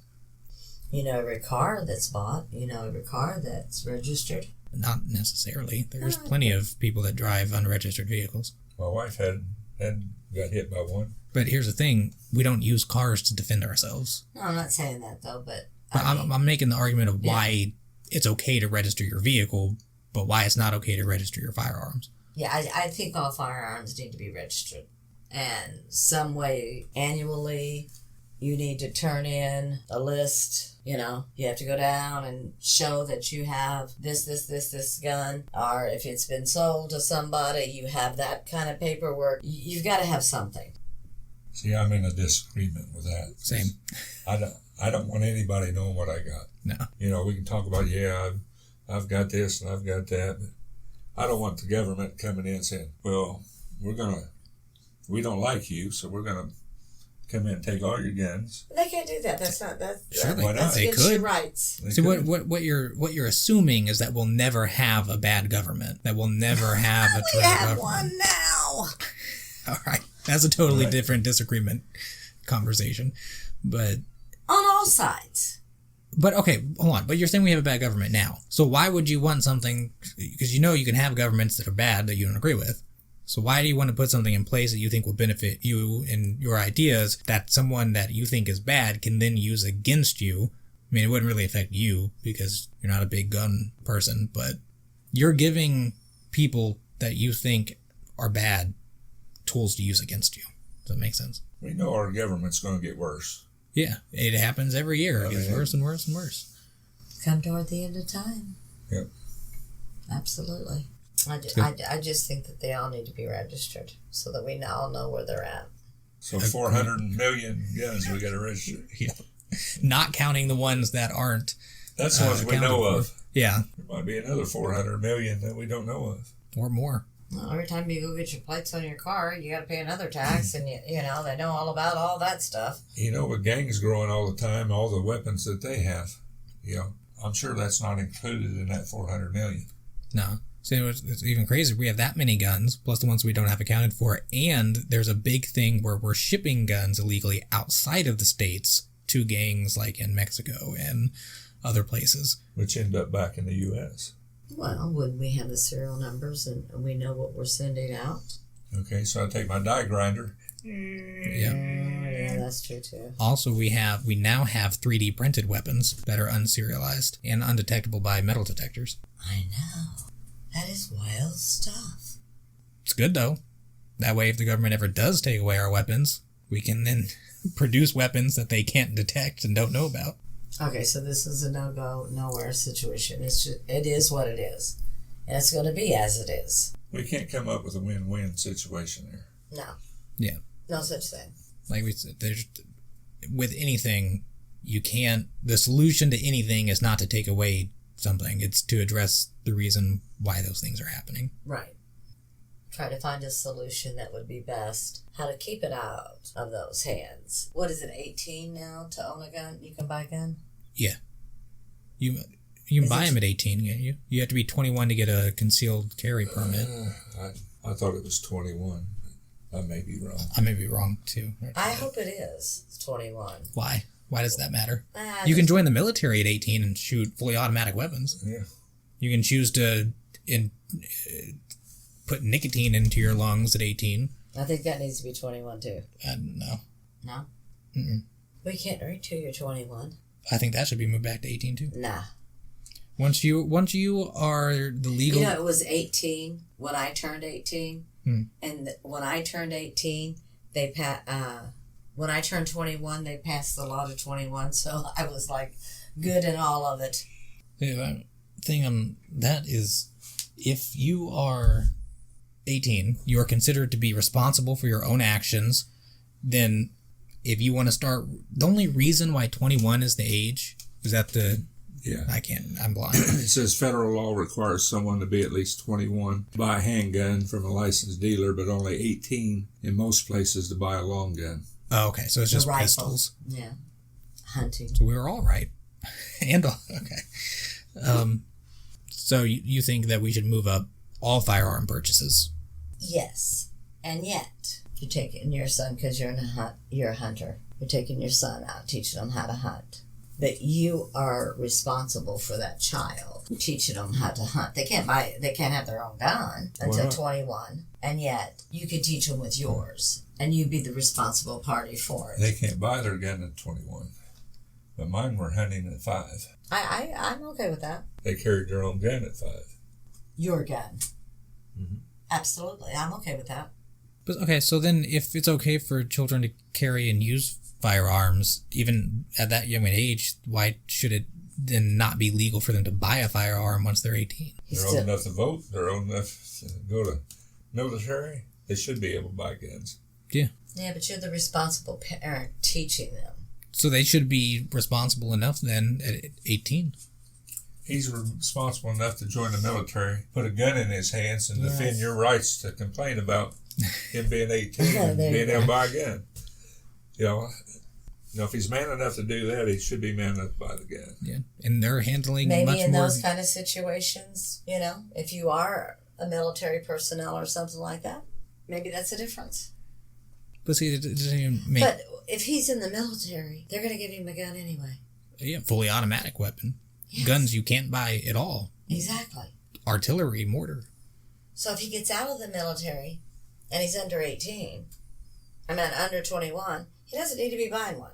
You know every car that's bought. You know every car that's registered. Not necessarily. There's plenty of people that drive unregistered vehicles. My wife had got hit by one. But here's the thing: we don't use cars to defend ourselves. No, I'm not saying that though, but I'm making the argument of why it's okay to register your vehicle, but why it's not okay to register your firearms. Yeah, I think all firearms need to be registered. And some way annually you need to turn in a list. You know, you have to go down and show that you have this gun. Or if it's been sold to somebody, you have that kind of paperwork. You've got to have something. See, I'm in a disagreement with that. Same. I don't want anybody knowing what I got. No. You know, we can talk about, I've got this and I've got that. But I don't want the government coming in saying, well, we don't like you, so we're going to come in and take all your guns. They can't do that. That's Sure, why not? That's They against could. your rights. See, what you're assuming is that we'll never have a bad government. That we'll never have a We terrible have government. one now. All right, that's a totally Right. different disagreement conversation, but On all sides. okay, hold on. But you're saying we have a bad government now, so why would you want something? Because you know you can have governments that are bad that you don't agree with. So why do you want to put something in place that you think will benefit you and your ideas that someone that you think is bad can then use against you? I mean, it wouldn't really affect you because you're not a big gun person, but you're giving people that you think are bad tools to use against you. Does that make sense? We know our government's going to get worse. Yeah, it happens every year. It gets worse and worse and worse. Come toward the end of time. Yep. Absolutely. I just think that they all need to be registered so that we all know where they're at. So 400 million guns we got to register. Yeah. Not counting the ones that aren't. That's the ones we know of. Yeah. There might be another 400 million that we don't know of. Or more. Well, every time you go get your plates on your car, you got to pay another tax, and you know they know all about all that stuff. You know, with gangs growing all the time, all the weapons that they have, I'm sure that's not included in that 400 million. No. See, it's even crazier. We have that many guns, plus the ones we don't have accounted for, and there's a big thing where we're shipping guns illegally outside of the states to gangs like in Mexico and other places. Which end up back in the U.S. Well, wouldn't we have the serial numbers and we know what we're sending out? Okay, so I take my die grinder. Yeah. Yeah, that's true too. Also, we now have 3D printed weapons that are unserialized and undetectable by metal detectors. I know. That is wild stuff. It's good though. That way, if the government ever does take away our weapons, we can then produce weapons that they can't detect and don't know about. Okay, so this is a no-go, nowhere situation. It is what it is. And it's going to be as it is. We can't come up with a win-win situation there. No. Yeah. No such thing. Like we said, with anything, you can't. The solution to anything is not to take away something. It's to address the reason why those things are happening. Right. Try to find a solution that would be best. How to keep it out of those hands. What is it, 18 now to own a gun? You can buy a gun? Yeah. You can buy them at 18, can't you? You have to be 21 to get a concealed carry permit. I thought it was 21. I may be wrong. I may be wrong, too. I hope it is. It's 21. Why? Why does that matter? You can join the military at 18 and shoot fully automatic weapons. Yeah. You can choose to put nicotine into your lungs at 18. I think that needs to be 21 too. No. No? Mm-mm. We can't read till you're 21. I think that should be moved back to 18 too. Nah. Once you are the legal... You know, it was 18 when I turned 18. And when I turned 18, when I turned 21, they passed the law to 21. So I was like good in all of it. The thing on that is, if you are 18, you are considered to be responsible for your own actions. Then if you want to start... The only reason why 21 is the age is that Yeah. I'm blind. It says federal law requires someone to be at least 21 to buy a handgun from a licensed dealer, but only 18 in most places to buy a long gun. Oh, okay. So it's The just rifle. pistols. Yeah. Hunting. So we were all right. Okay. So you think that we should move up all firearm purchases? Yes. And yet, you're taking your son, because you're a hunter. You're taking your son out, teaching him how to hunt. but you are responsible for that child, teaching them how to hunt. They can't have their own gun until 21, and yet you could teach them with yours, and you'd be the responsible party for it. They can't buy their gun at 21, but mine were hunting at 5. I'm okay with that. They carried their own gun at 5. Your gun. Mm-hmm. Absolutely, I'm okay with that. But okay, so then if it's okay for children to carry and use firearms, even at that young an age, why should it then not be legal for them to buy a firearm once they're 18? They're old enough to vote. They're old enough to go to military. They should be able to buy guns. Yeah. Yeah, but you're the responsible parent teaching them. So they should be responsible enough then at 18. He's responsible enough to join the military, put a gun in his hands, and defend your rights to complain about him being 18 and being able to buy a gun. You know, if he's man enough to do that, he should be man enough to buy the gun. Yeah, and they're handling maybe much in more... those kind of situations, if you are a military personnel or something like that, maybe that's a difference. But see, it doesn't even make... But if he's in the military, they're going to give him a gun anyway. Yeah, fully automatic weapon. Yes. Guns you can't buy at all. Exactly. Artillery, mortar. So if he gets out of the military and he's under 18, under 21, he doesn't need to be buying one.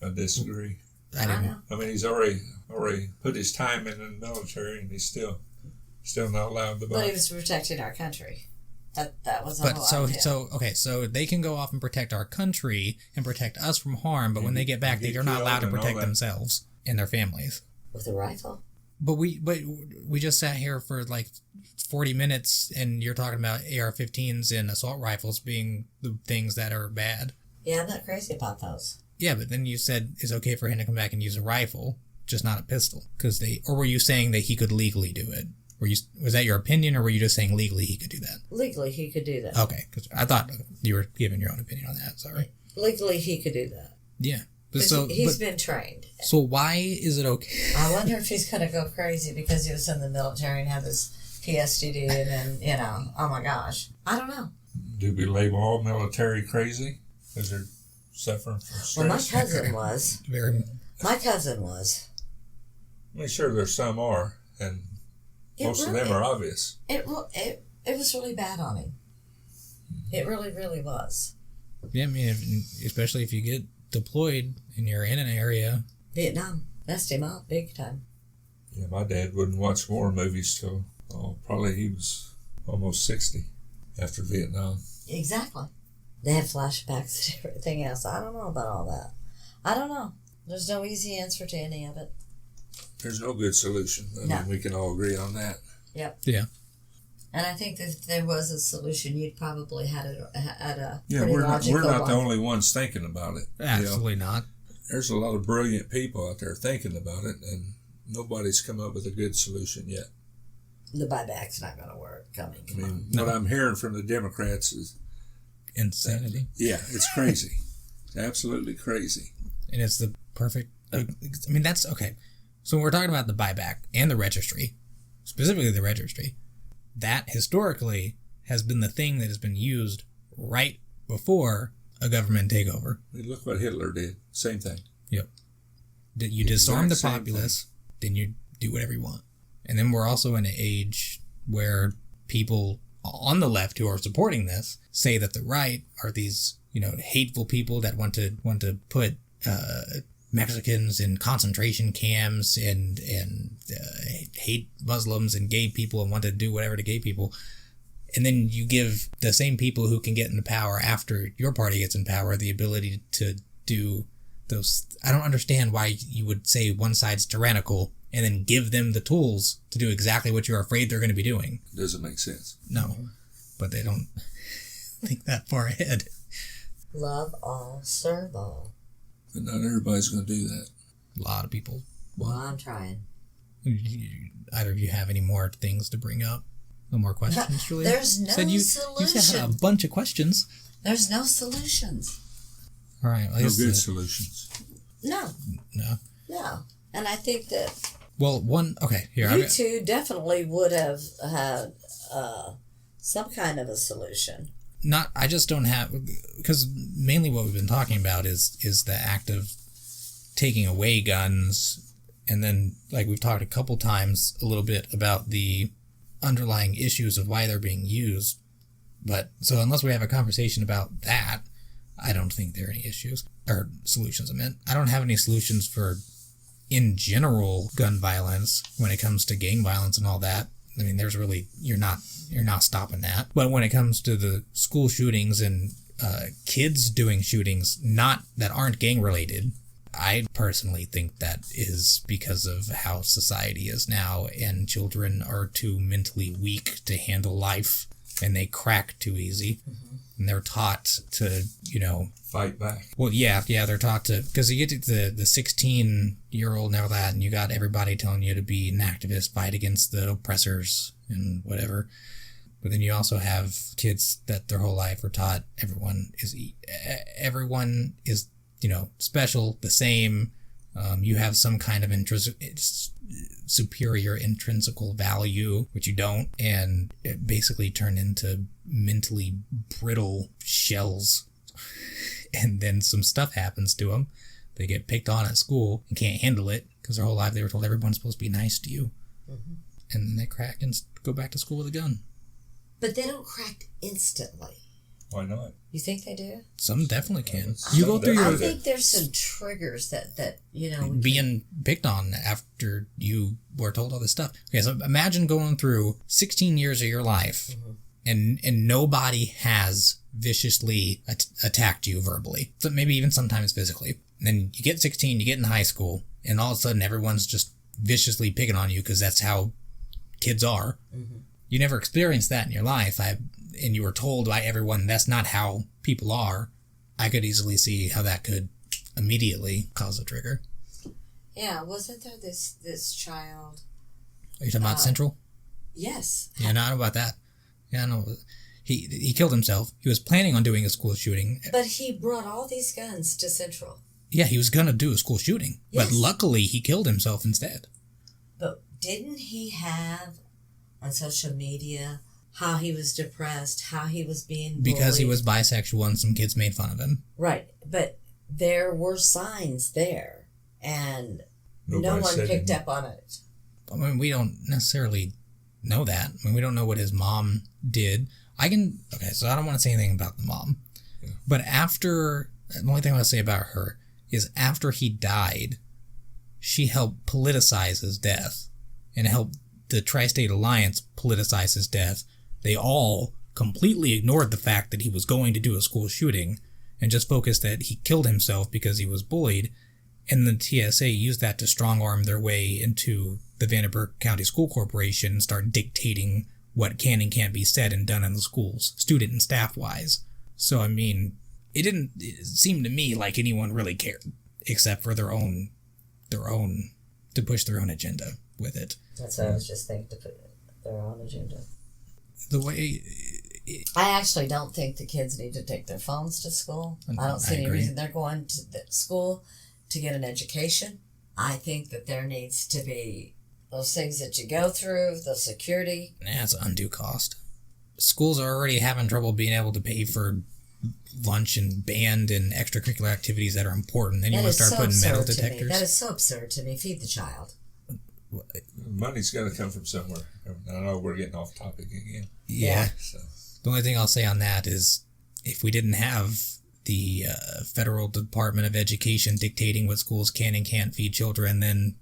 I disagree. I know. I mean, he's already put his time in the military, and he's still not allowed to buy. But he was protecting our country. That was the But whole idea. so they can go off and protect our country and protect us from harm, but when they get back, they're not allowed to protect themselves and their families. With a rifle? But we just sat here for like 40 minutes, and you're talking about AR-15s and assault rifles being the things that are bad. Yeah, I'm not crazy about those. Yeah, but then you said it's okay for him to come back and use a rifle, just not a pistol, or were you saying that he could legally do it? Was that your opinion, or were you just saying legally he could do that? Legally, he could do that. Okay, because I thought you were giving your own opinion on that. Sorry. Legally, he could do that. Yeah. He's been trained. So why is it okay? I wonder if he's going to go crazy because he was in the military and had this PSTD and then, oh my gosh. I don't know. Do we label all military crazy because they're suffering from stress? Well, my cousin was. My cousin was. I mean, sure, there's some are, and most of them are obvious. It was really bad on him. It really, really was. Yeah, I mean, especially if you get deployed and you're in an area. Vietnam messed him up big time. Yeah, my dad wouldn't watch war movies till probably he was almost 60 after Vietnam. Exactly. They had flashbacks and everything else. I don't know about all that. I don't know. There's no easy answer to any of it. There's no good solution. I mean, we can all agree on that. Yep. Yeah. And I think that if there was a solution, you'd probably had a yeah, pretty logical we're not one. the only ones thinking about it. Absolutely not. There's a lot of brilliant people out there thinking about it, and nobody's come up with a good solution yet. The buyback's not going to work. What I'm hearing from the Democrats is insanity. It's crazy. It's absolutely crazy. And it's the perfect... that's... Okay. So when we're talking about the buyback and the registry, specifically the registry, that historically has been the thing that has been used right before a government takeover. I mean, look what Hitler did. Same thing. Yep. You disarm the populace, then you do whatever you want. And then we're also in an age where people on the left who are supporting this say that the right are these, hateful people that want to put Mexicans in concentration camps and hate Muslims and gay people and want to do whatever to gay people. And then you give the same people who can get into power after your party gets in power the ability to do those. I don't understand why you would say one side's tyrannical and then give them the tools to do exactly what you're afraid they're going to be doing. Doesn't make sense. No, but they don't think that far ahead. Love all, serve all. But not everybody's going to do that. A lot of people. Well, I'm trying. Either of you have any more things to bring up? No more questions, Julia? There's no solution. You said a bunch of questions. There's no solutions. All right. No good solutions. No. No. And I think that... Well, here. You two definitely would have had some kind of a solution. I just don't have... Because mainly what we've been talking about is the act of taking away guns, and then, like we've talked a couple times, a little bit about the underlying issues of why they're being used. But, so unless we have a conversation about that, I don't think there are any issues. Or solutions, I don't have any solutions for, in general, gun violence when it comes to gang violence and all that. I mean, there's really, you're not stopping that. But when it comes to the school shootings and kids doing shootings that aren't gang related, I personally think that is because of how society is now, and children are too mentally weak to handle life, and they crack too easy. Mm-hmm. And they're taught to, fight back. Well, yeah, they're taught to, because you get to the 16-year-old and all that, and you got everybody telling you to be an activist, fight against the oppressors and whatever. But then you also have kids that their whole life are taught everyone is special, the same. You have some kind of superior intrinsical value, which you don't, and it basically turn into mentally brittle shells. And then some stuff happens to them. They get picked on at school and can't handle it because their whole life they were told everyone's supposed to be nice to you. Mm-hmm. And then they crack and go back to school with a gun. But they don't crack instantly. Why not? You think they do? Some definitely can. I think there's some triggers that being picked on after you were told all this stuff. Okay, so imagine going through 16 years of your life, mm-hmm. and nobody has viciously attacked you verbally. So maybe even sometimes physically. And then you get 16, you get in high school, and all of a sudden everyone's just viciously picking on you because that's how kids are. Mm-hmm. You never experienced that in your life. And you were told by everyone that's not how people are. I could easily see how that could immediately cause a trigger. Yeah, wasn't there this child? Are you talking about Central? Yes. Yeah, no, I know about that. Yeah, I know. He killed himself. He was planning on doing a school shooting. But he brought all these guns to Central. Yeah, he was going to do a school shooting. Yes. But luckily, he killed himself instead. But didn't he have on social media how he was depressed, how he was being bullied? Because he was bisexual and some kids made fun of him. Right. But there were signs there, and no one picked up on it. I mean, we don't necessarily know that. I mean, we don't know what his mom did. Okay, so I don't want to say anything about the mom. Yeah. But the only thing I want to say about her is after he died, she helped politicize his death and helped the Tri-State Alliance politicize his death. They all completely ignored the fact that he was going to do a school shooting and just focused that he killed himself because he was bullied. And the TSA used that to strong-arm their way into the Vanderburgh County School Corporation and start dictating what can and can't be said and done in the schools, student and staff-wise. So, I mean, it seemed to me like anyone really cared, except for to push their own agenda with it. That's what I was just thinking, to put their own agenda. The way... I actually don't think the kids need to take their phones to school. I don't see any reason they're going to the school to get an education. I think that there needs to be those things that you go through, the security. It's an undue cost. Schools are already having trouble being able to pay for lunch and band and extracurricular activities that are important. Then you want to start putting metal detectors. That is so absurd to me. Feed the child. Money's got to come from somewhere. I know we're getting off topic again. Yeah. So. The only thing I'll say on that is if we didn't have the Federal Department of Education dictating what schools can and can't feed children, then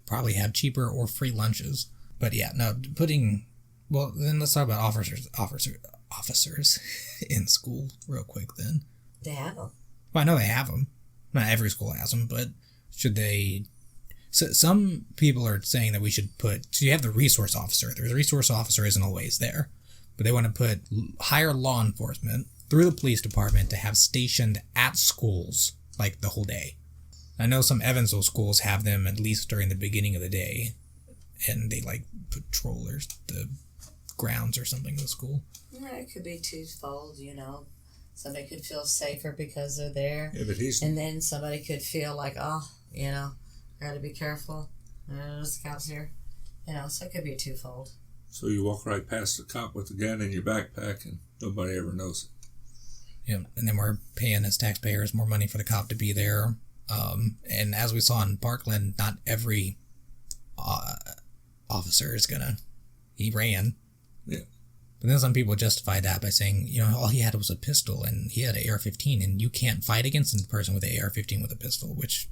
probably have cheaper or free lunches. But yeah, no, then let's talk about officers in school real quick then. They have them. Well, I know they have them. Not every school has them, but should they... So some people are saying that we should so you have the resource officer. The resource officer isn't always there, but they want to hire law enforcement through the police department to have stationed at schools like the whole day. I know some Evansville schools have them at least during the beginning of the day, and they patrol the grounds or something of the school. Yeah, it could be twofold, Somebody could feel safer because they're there. Yeah, but and then somebody could feel like, gotta be careful. There's the cops here. So it could be twofold. So you walk right past the cop with a gun in your backpack and nobody ever knows it. Yeah, and then we're paying as taxpayers more money for the cop to be there. And as we saw in Parkland, not every officer is he ran. Yeah. But then some people justify that by saying, all he had was a pistol and he had an AR-15 and you can't fight against a person with an AR-15 with a pistol, which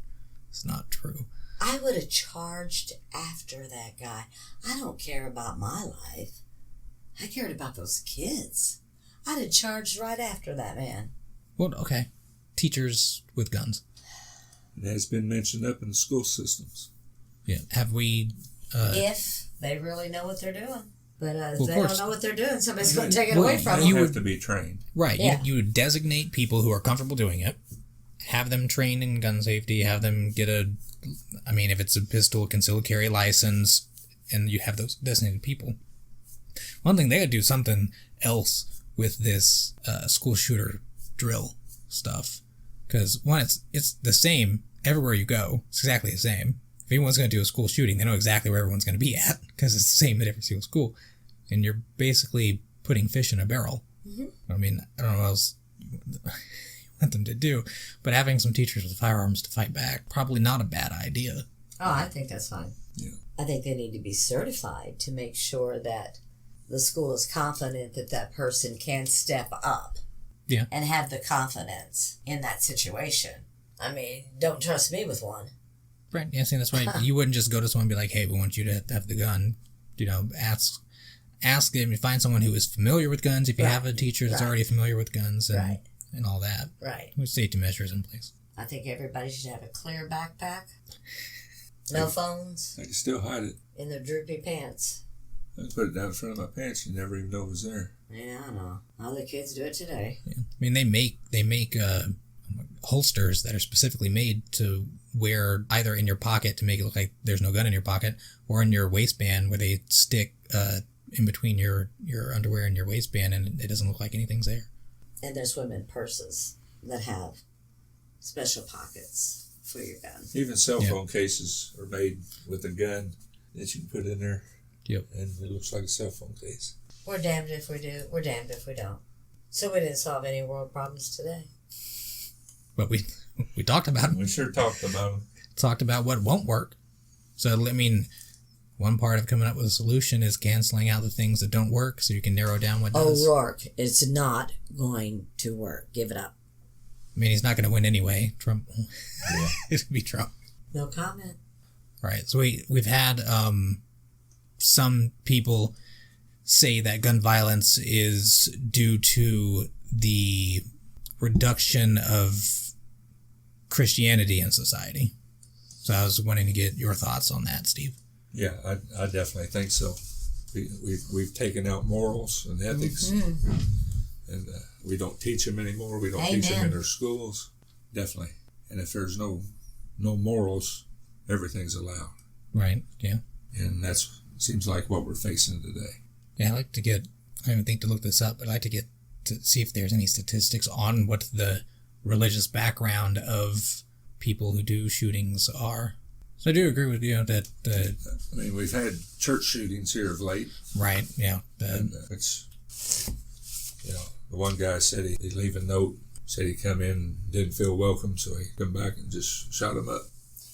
is not true. I would have charged after that guy. I don't care about my life. I cared about those kids. I'd have charged right after that man. Well, okay. Teachers with guns. It has been mentioned up in the school systems. Yeah. Have we... if they really know what they're doing. But if well, they don't know what they're doing, somebody's going to take it away from them. You have to be trained. Right. Yeah. You would designate people who are comfortable doing it, have them trained in gun safety, have them get if it's a pistol, concealed carry license, and you have those designated people. One thing, they could do something else with this school shooter drill stuff. Because, one, it's the same everywhere you go. It's exactly the same. If anyone's going to do a school shooting, they know exactly where everyone's going to be at, because it's the same at every single school. And you're basically putting fish in a barrel. Mm-hmm. I don't know what else you want them to do, but having some teachers with firearms to fight back, probably not a bad idea. Oh, I think that's fine. Yeah. I think they need to be certified to make sure that the school is confident that that person can step up. Yeah. And have the confidence in that situation. Don't trust me with one. Right. Yeah, see, that's why you wouldn't just go to someone and be like, hey, we want you to have the gun. Ask them to find someone who is familiar with guns. If you have a teacher that's already familiar with guns and all that. Right. With safety measures in place. I think everybody should have a clear backpack. No phones. I can still hide it. In their droopy pants. I put it down in front of my pants. You never even know it was there. Yeah, I know. Other kids do it today. Yeah. They make holsters that are specifically made to wear either in your pocket to make it look like there's no gun in your pocket, or in your waistband where they stick in between your underwear and your waistband, and it doesn't look like anything's there. And there's women purses that have special pockets for your gun. Even cell phone cases are made with a gun that you can put in there. Yep. And it looks like a cell phone case. We're damned if we do. We're damned if we don't. So we didn't solve any world problems today. But we talked about them. We sure talked about them. Talked about what won't work. So, one part of coming up with a solution is canceling out the things that don't work so you can narrow down what does. O'Rourke, it's not going to work. Give it up. He's not going to win anyway. Trump. Yeah. It'll be Trump. No comment. Right. So we've had some people say that gun violence is due to the reduction of Christianity in society. So I was wanting to get your thoughts on that, Steve. Yeah, I definitely think so. We've taken out morals and ethics, and we don't teach them anymore. We don't teach them in our schools. Definitely. And if there's no morals, everything's allowed. Right. Yeah. And that's seems like what we're facing today. Yeah, I don't think to look this up, but I'd like to see if there's any statistics on what the religious background of people who do shootings are. So I do agree with you that we've had church shootings here of late. Right, yeah. It's, the one guy said he'd leave a note, said he come in, didn't feel welcome, so he come back and just shot him up.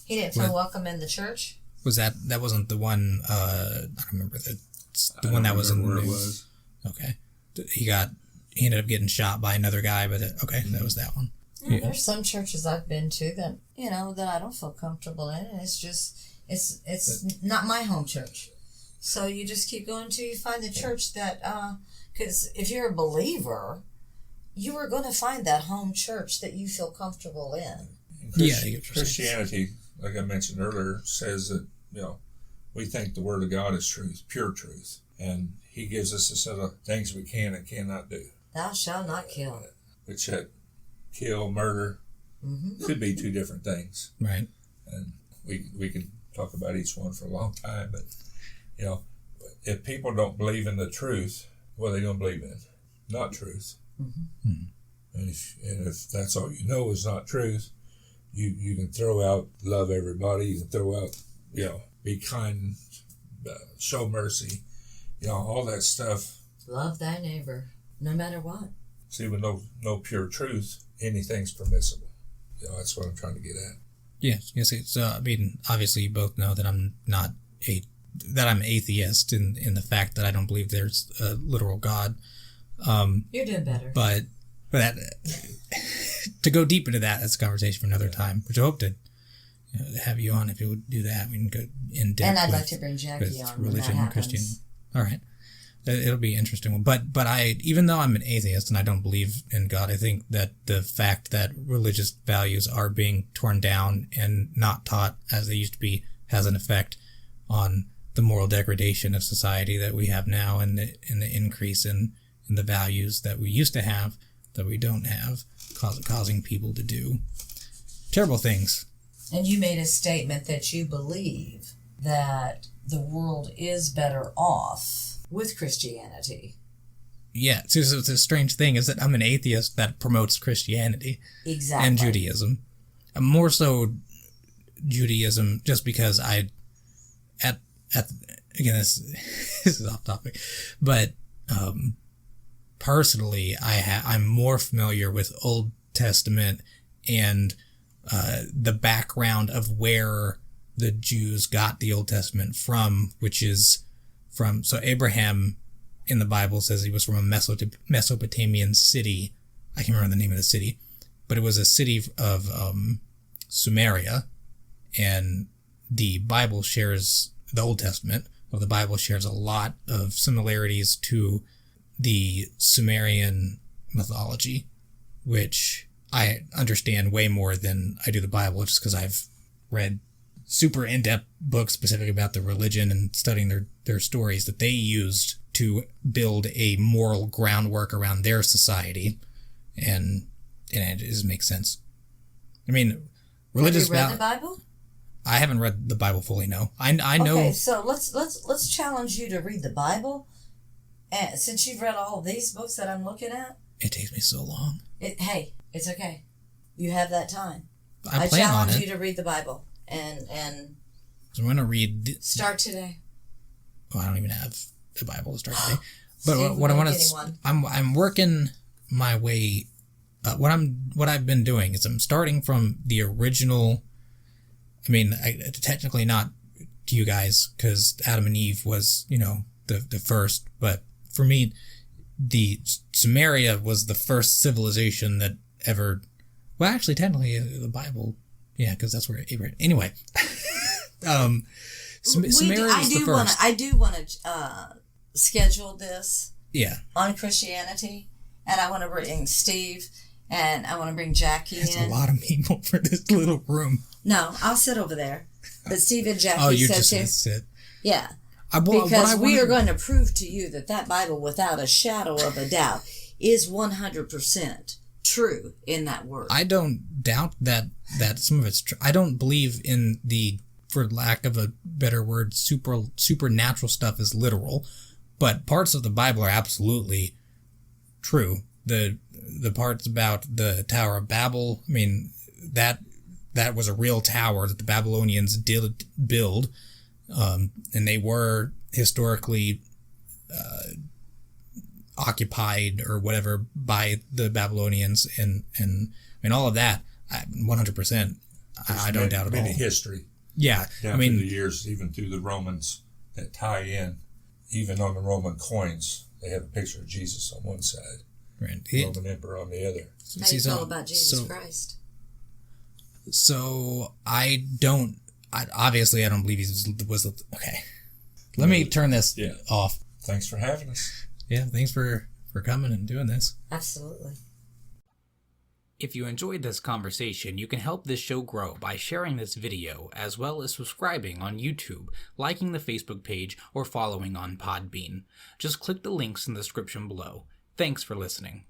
He didn't feel welcome in the church? Was that wasn't the one, I don't remember the one that was in the news. Okay. He ended up getting shot by another guy, but that was that one. Yeah. There's some churches I've been to that, that I don't feel comfortable in, and it's not my home church. So you just keep going until you find the church that, because if you're a believer, you are going to find that home church that you feel comfortable in. Christianity, like I mentioned earlier, says that, we think the Word of God is truth, pure truth. And He gives us a set of things we can and cannot do. Thou shalt not kill. Which kill, murder, could be two different things. Right. And we can talk about each one for a long time, but, if people don't believe in the truth, what are they going to believe in? Not truth. Mm-hmm. And if that's all you know is not truth, you can throw out love everybody, you can throw out, be kind, show mercy, all that stuff. Love thy neighbor, no matter what. See, with no pure truth, anything's permissible. That's what I'm trying to get at. Yes, yes. So I mean, obviously, you both know that I'm atheist in the fact that I don't believe there's a literal God. You're doing better. But that, to go deep into that's a conversation for another time, which I hope to have you on if you would do that. We can go in depth. And I'd like to bring Jackie on when that happens. Christianity. All right. It'll be an interesting one. But even though I'm an atheist and I don't believe in God, I think that the fact that religious values are being torn down and not taught as they used to be has an effect on the moral degradation of society that we have now, and the increase in the values that we used to have that we don't have, causing people to do terrible things. And you made a statement that you believe that the world is better off with Christianity. Yeah, so it's a strange thing is that I'm an atheist that promotes Christianity. Exactly. And Judaism. More so Judaism just because again, this is off topic, but personally, I'm more familiar with Old Testament and the background of where the Jews got the Old Testament from, which is so Abraham in the Bible says he was from a Mesopotamian city. I can't remember the name of the city, but it was a city of Sumeria, and the Old Testament of the Bible shares a lot of similarities to the Sumerian mythology, which I understand way more than I do the Bible, just because I've read super in-depth books specifically about the religion and studying their stories that they used to build a moral groundwork around their society, and it just makes sense. I mean, religious. Have you read the Bible? I haven't read the Bible fully. No, I know. Okay, so let's challenge you to read the Bible, and since you've read all of these books that I'm looking at, it takes me so long. Hey, it's okay. You have that time. I plan on it. challenge you to read the Bible. And so I'm going to read... Start today. Well, I don't even have the Bible to start today. But what I want to... I'm working my way... what I've been doing is I'm starting from the original... I mean, technically not to you guys, because Adam and Eve was, the first. But for me, the Sumeria was the first civilization that ever... Well, actually, technically, the Bible... Yeah, because that's where Abraham... Anyway. Sumeria is the first. I do want to schedule this on Christianity, and I want to bring Steve, and I want to bring Jackie in. That's a lot of people for this little room. No, I'll sit over there. But Steve and Jackie you're just going to sit. Yeah. Because we are going to prove to you that Bible, without a shadow of a doubt, is 100% true in that word. I don't doubt that some of it's true. I don't believe in the, for lack of a better word, supernatural stuff is literal, but parts of the Bible are absolutely true. The parts about the Tower of Babel, I mean, that was a real tower that the Babylonians did build, and they were historically occupied or whatever by the Babylonians, and all of that, 100%. I don't doubt at all. Many history. Yeah, down through the years, even through the Romans that tie in. Even on the Roman coins, they have a picture of Jesus on one side, right? Roman emperor on the other. How do you feel about Jesus Christ? So obviously I don't believe he was okay. Let me turn this off. Thanks for having us. Yeah, thanks for coming and doing this. Absolutely. If you enjoyed this conversation, you can help this show grow by sharing this video, as well as subscribing on YouTube, liking the Facebook page, or following on Podbean. Just click the links in the description below. Thanks for listening.